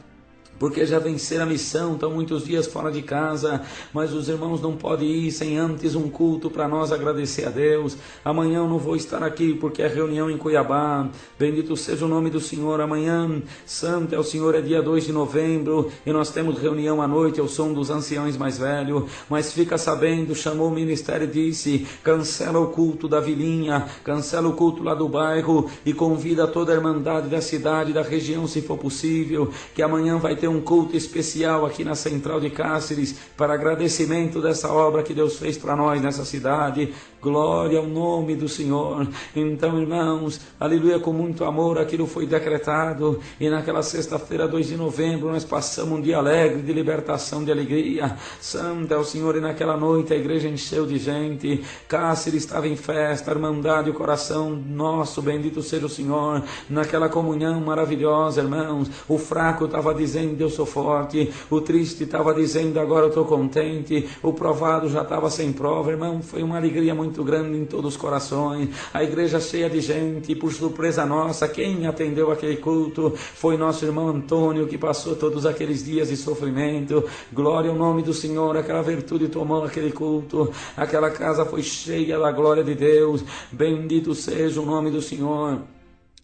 porque já venceram a missão, estão muitos dias fora de casa, mas os irmãos não podem ir sem antes um culto para nós agradecer a Deus. Amanhã eu não vou estar aqui porque é reunião em Cuiabá. Bendito seja o nome do Senhor. Amanhã, santo é o Senhor, é dia 2 de novembro e nós temos reunião à noite. Eu sou um dos anciãos mais velhos, mas fica sabendo, chamou o ministério e disse: cancela o culto da vilinha, cancela o culto lá do bairro e convida toda a irmandade da cidade, da região, se for possível, que amanhã vai ter um culto especial aqui na Central de Cáceres, para agradecimento dessa obra que Deus fez para nós nessa cidade. Glória ao nome do Senhor. Então, irmãos, aleluia, com muito amor aquilo foi decretado, e naquela sexta-feira, 2 de novembro, nós passamos um dia alegre, de libertação, de alegria. Santo é o Senhor. E naquela noite a igreja encheu de gente, Cáceres estava em festa, a irmandade, o coração nosso, bendito seja o Senhor, naquela comunhão maravilhosa, irmãos. O fraco estava dizendo: eu sou forte. O triste estava dizendo: agora eu estou contente. O provado já estava sem prova, irmão. Foi uma alegria muito grande em todos os corações. A igreja cheia de gente. E por surpresa nossa, quem atendeu aquele culto foi nosso irmão Antônio, que passou todos aqueles dias de sofrimento. Glória ao nome do Senhor. Aquela virtude tomou aquele culto. Aquela casa foi cheia da glória de Deus. Bendito seja o nome do Senhor.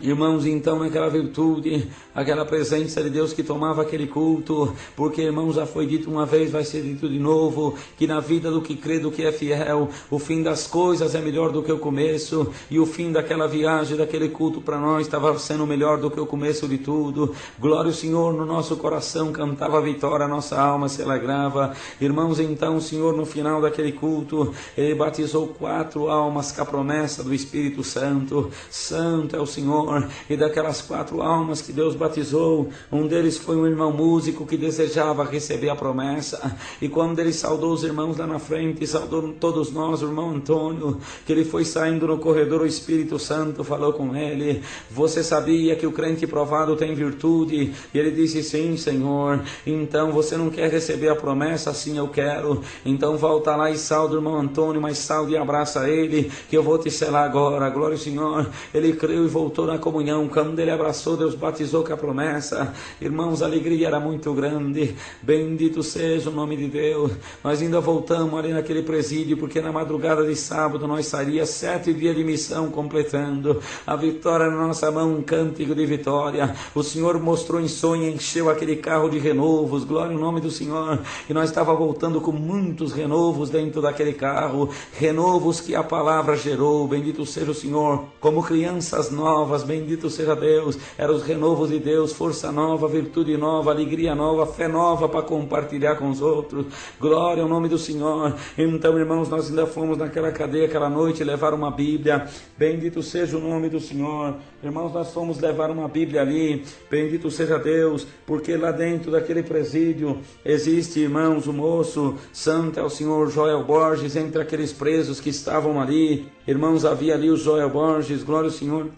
Irmãos, então naquela virtude, aquela presença de Deus que tomava aquele culto, porque, irmãos, já foi dito uma vez, vai ser dito de novo, que na vida do que crê, do que é fiel, o fim das coisas é melhor do que o começo, e o fim daquela viagem, daquele culto para nós estava sendo melhor do que o começo de tudo. Glória ao Senhor. No nosso coração cantava a vitória, a nossa alma se alegrava. Irmãos, então o Senhor, no final daquele culto, Ele batizou 4 almas com a promessa do Espírito Santo. Santo é o Senhor. E daquelas 4 almas que Deus batizou, um deles foi um irmão músico que desejava receber a promessa. E quando ele saudou os irmãos lá na frente, saudou todos nós, o irmão Antônio, que ele foi saindo no corredor, o Espírito Santo falou com ele: você sabia que o crente provado tem virtude? E ele disse: sim, Senhor. Então, você não quer receber a promessa? Sim, eu quero. Então volta lá e salda o irmão Antônio, mas salda e abraça ele, que eu vou te selar agora. Glória ao Senhor. Ele creu e voltou na comunhão, quando ele abraçou, Deus batizou com a promessa. Irmãos, a alegria era muito grande. Bendito seja o nome de Deus. Nós ainda voltamos ali naquele presídio, porque na madrugada de sábado nós sairíamos 7 dias de missão completando. A vitória na nossa mão, um cântico de vitória. O Senhor mostrou em sonho, encheu aquele carro de renovos, glória ao nome do Senhor. E nós estávamos voltando com muitos renovos dentro daquele carro, renovos que a palavra gerou. Bendito seja o Senhor, como crianças novas, bendito seja Deus. Eram os renovos de Deus, força nova, virtude nova, alegria nova, fé nova para compartilhar com os outros. Glória ao nome do Senhor. Então, irmãos, nós ainda fomos naquela cadeia aquela noite levar uma Bíblia. Bendito seja o nome do Senhor. Irmãos, nós fomos levar uma Bíblia ali. Bendito seja Deus, porque lá dentro daquele presídio existe, irmãos, o moço santo é o senhor Joel Borges, entre aqueles presos que estavam ali. Irmãos, havia ali o Joel Borges, glória ao Senhor.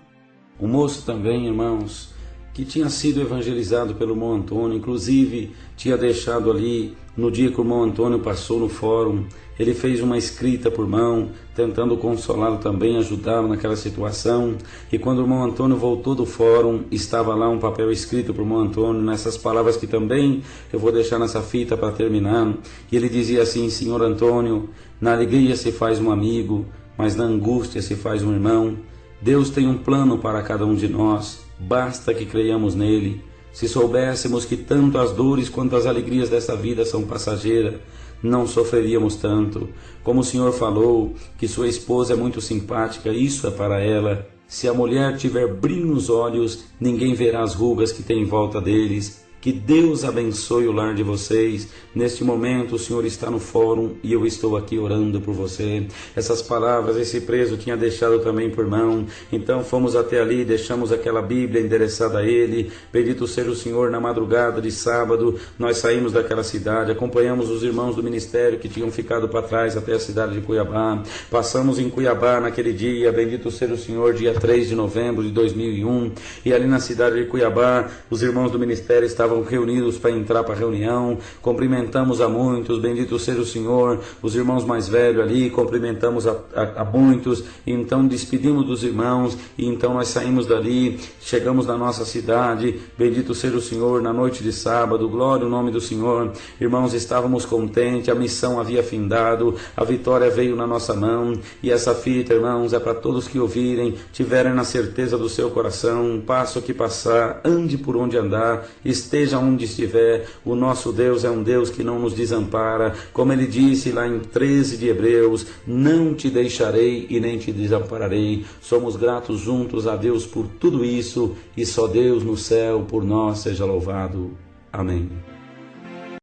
O moço também, irmãos, que tinha sido evangelizado pelo irmão Antônio, inclusive tinha deixado ali, no dia que o irmão Antônio passou no fórum, ele fez uma escrita por mão, tentando consolá-lo também, ajudá-lo naquela situação. E quando o irmão Antônio voltou do fórum, estava lá um papel escrito por irmão Antônio, nessas palavras que também eu vou deixar nessa fita para terminar. E ele dizia assim: Senhor Antônio, na alegria se faz um amigo, mas na angústia se faz um irmão. Deus tem um plano para cada um de nós, basta que creiamos nele. Se soubéssemos que tanto as dores quanto as alegrias dessa vida são passageiras, não sofreríamos tanto. Como o Senhor falou, que sua esposa é muito simpática, isso é para ela. Se a mulher tiver brilho nos olhos, ninguém verá as rugas que tem em volta deles. Que Deus abençoe o lar de vocês. Neste momento o Senhor está no fórum e eu estou aqui orando por você. Essas palavras esse preso tinha deixado também por mão. Então fomos até ali, deixamos aquela Bíblia endereçada a ele. Bendito seja o Senhor. Na madrugada de sábado nós saímos daquela cidade, acompanhamos os irmãos do ministério que tinham ficado para trás até a cidade de Cuiabá. Passamos em Cuiabá naquele dia, bendito seja o Senhor, dia 3 de novembro de 2001. E ali na cidade de Cuiabá os irmãos do ministério estavam reunidos para entrar para a reunião. Cumprimentamos a muitos, bendito seja o Senhor. Os irmãos mais velhos ali, cumprimentamos a muitos, e então despedimos dos irmãos, e então nós saímos dali, chegamos na nossa cidade, bendito seja o Senhor, na noite de sábado, glória ao nome do Senhor. Irmãos, estávamos contentes, a missão havia findado, a vitória veio na nossa mão, e essa fita, irmãos, é para todos que ouvirem, tiverem na certeza do seu coração, passo que passar, ande por onde andar, esteja onde estiver, o nosso Deus é um Deus que não nos desampara, como ele disse lá em 13 de Hebreus: não te deixarei e nem te desampararei. Somos gratos juntos a Deus por tudo isso, e só Deus no céu por nós seja louvado. Amém.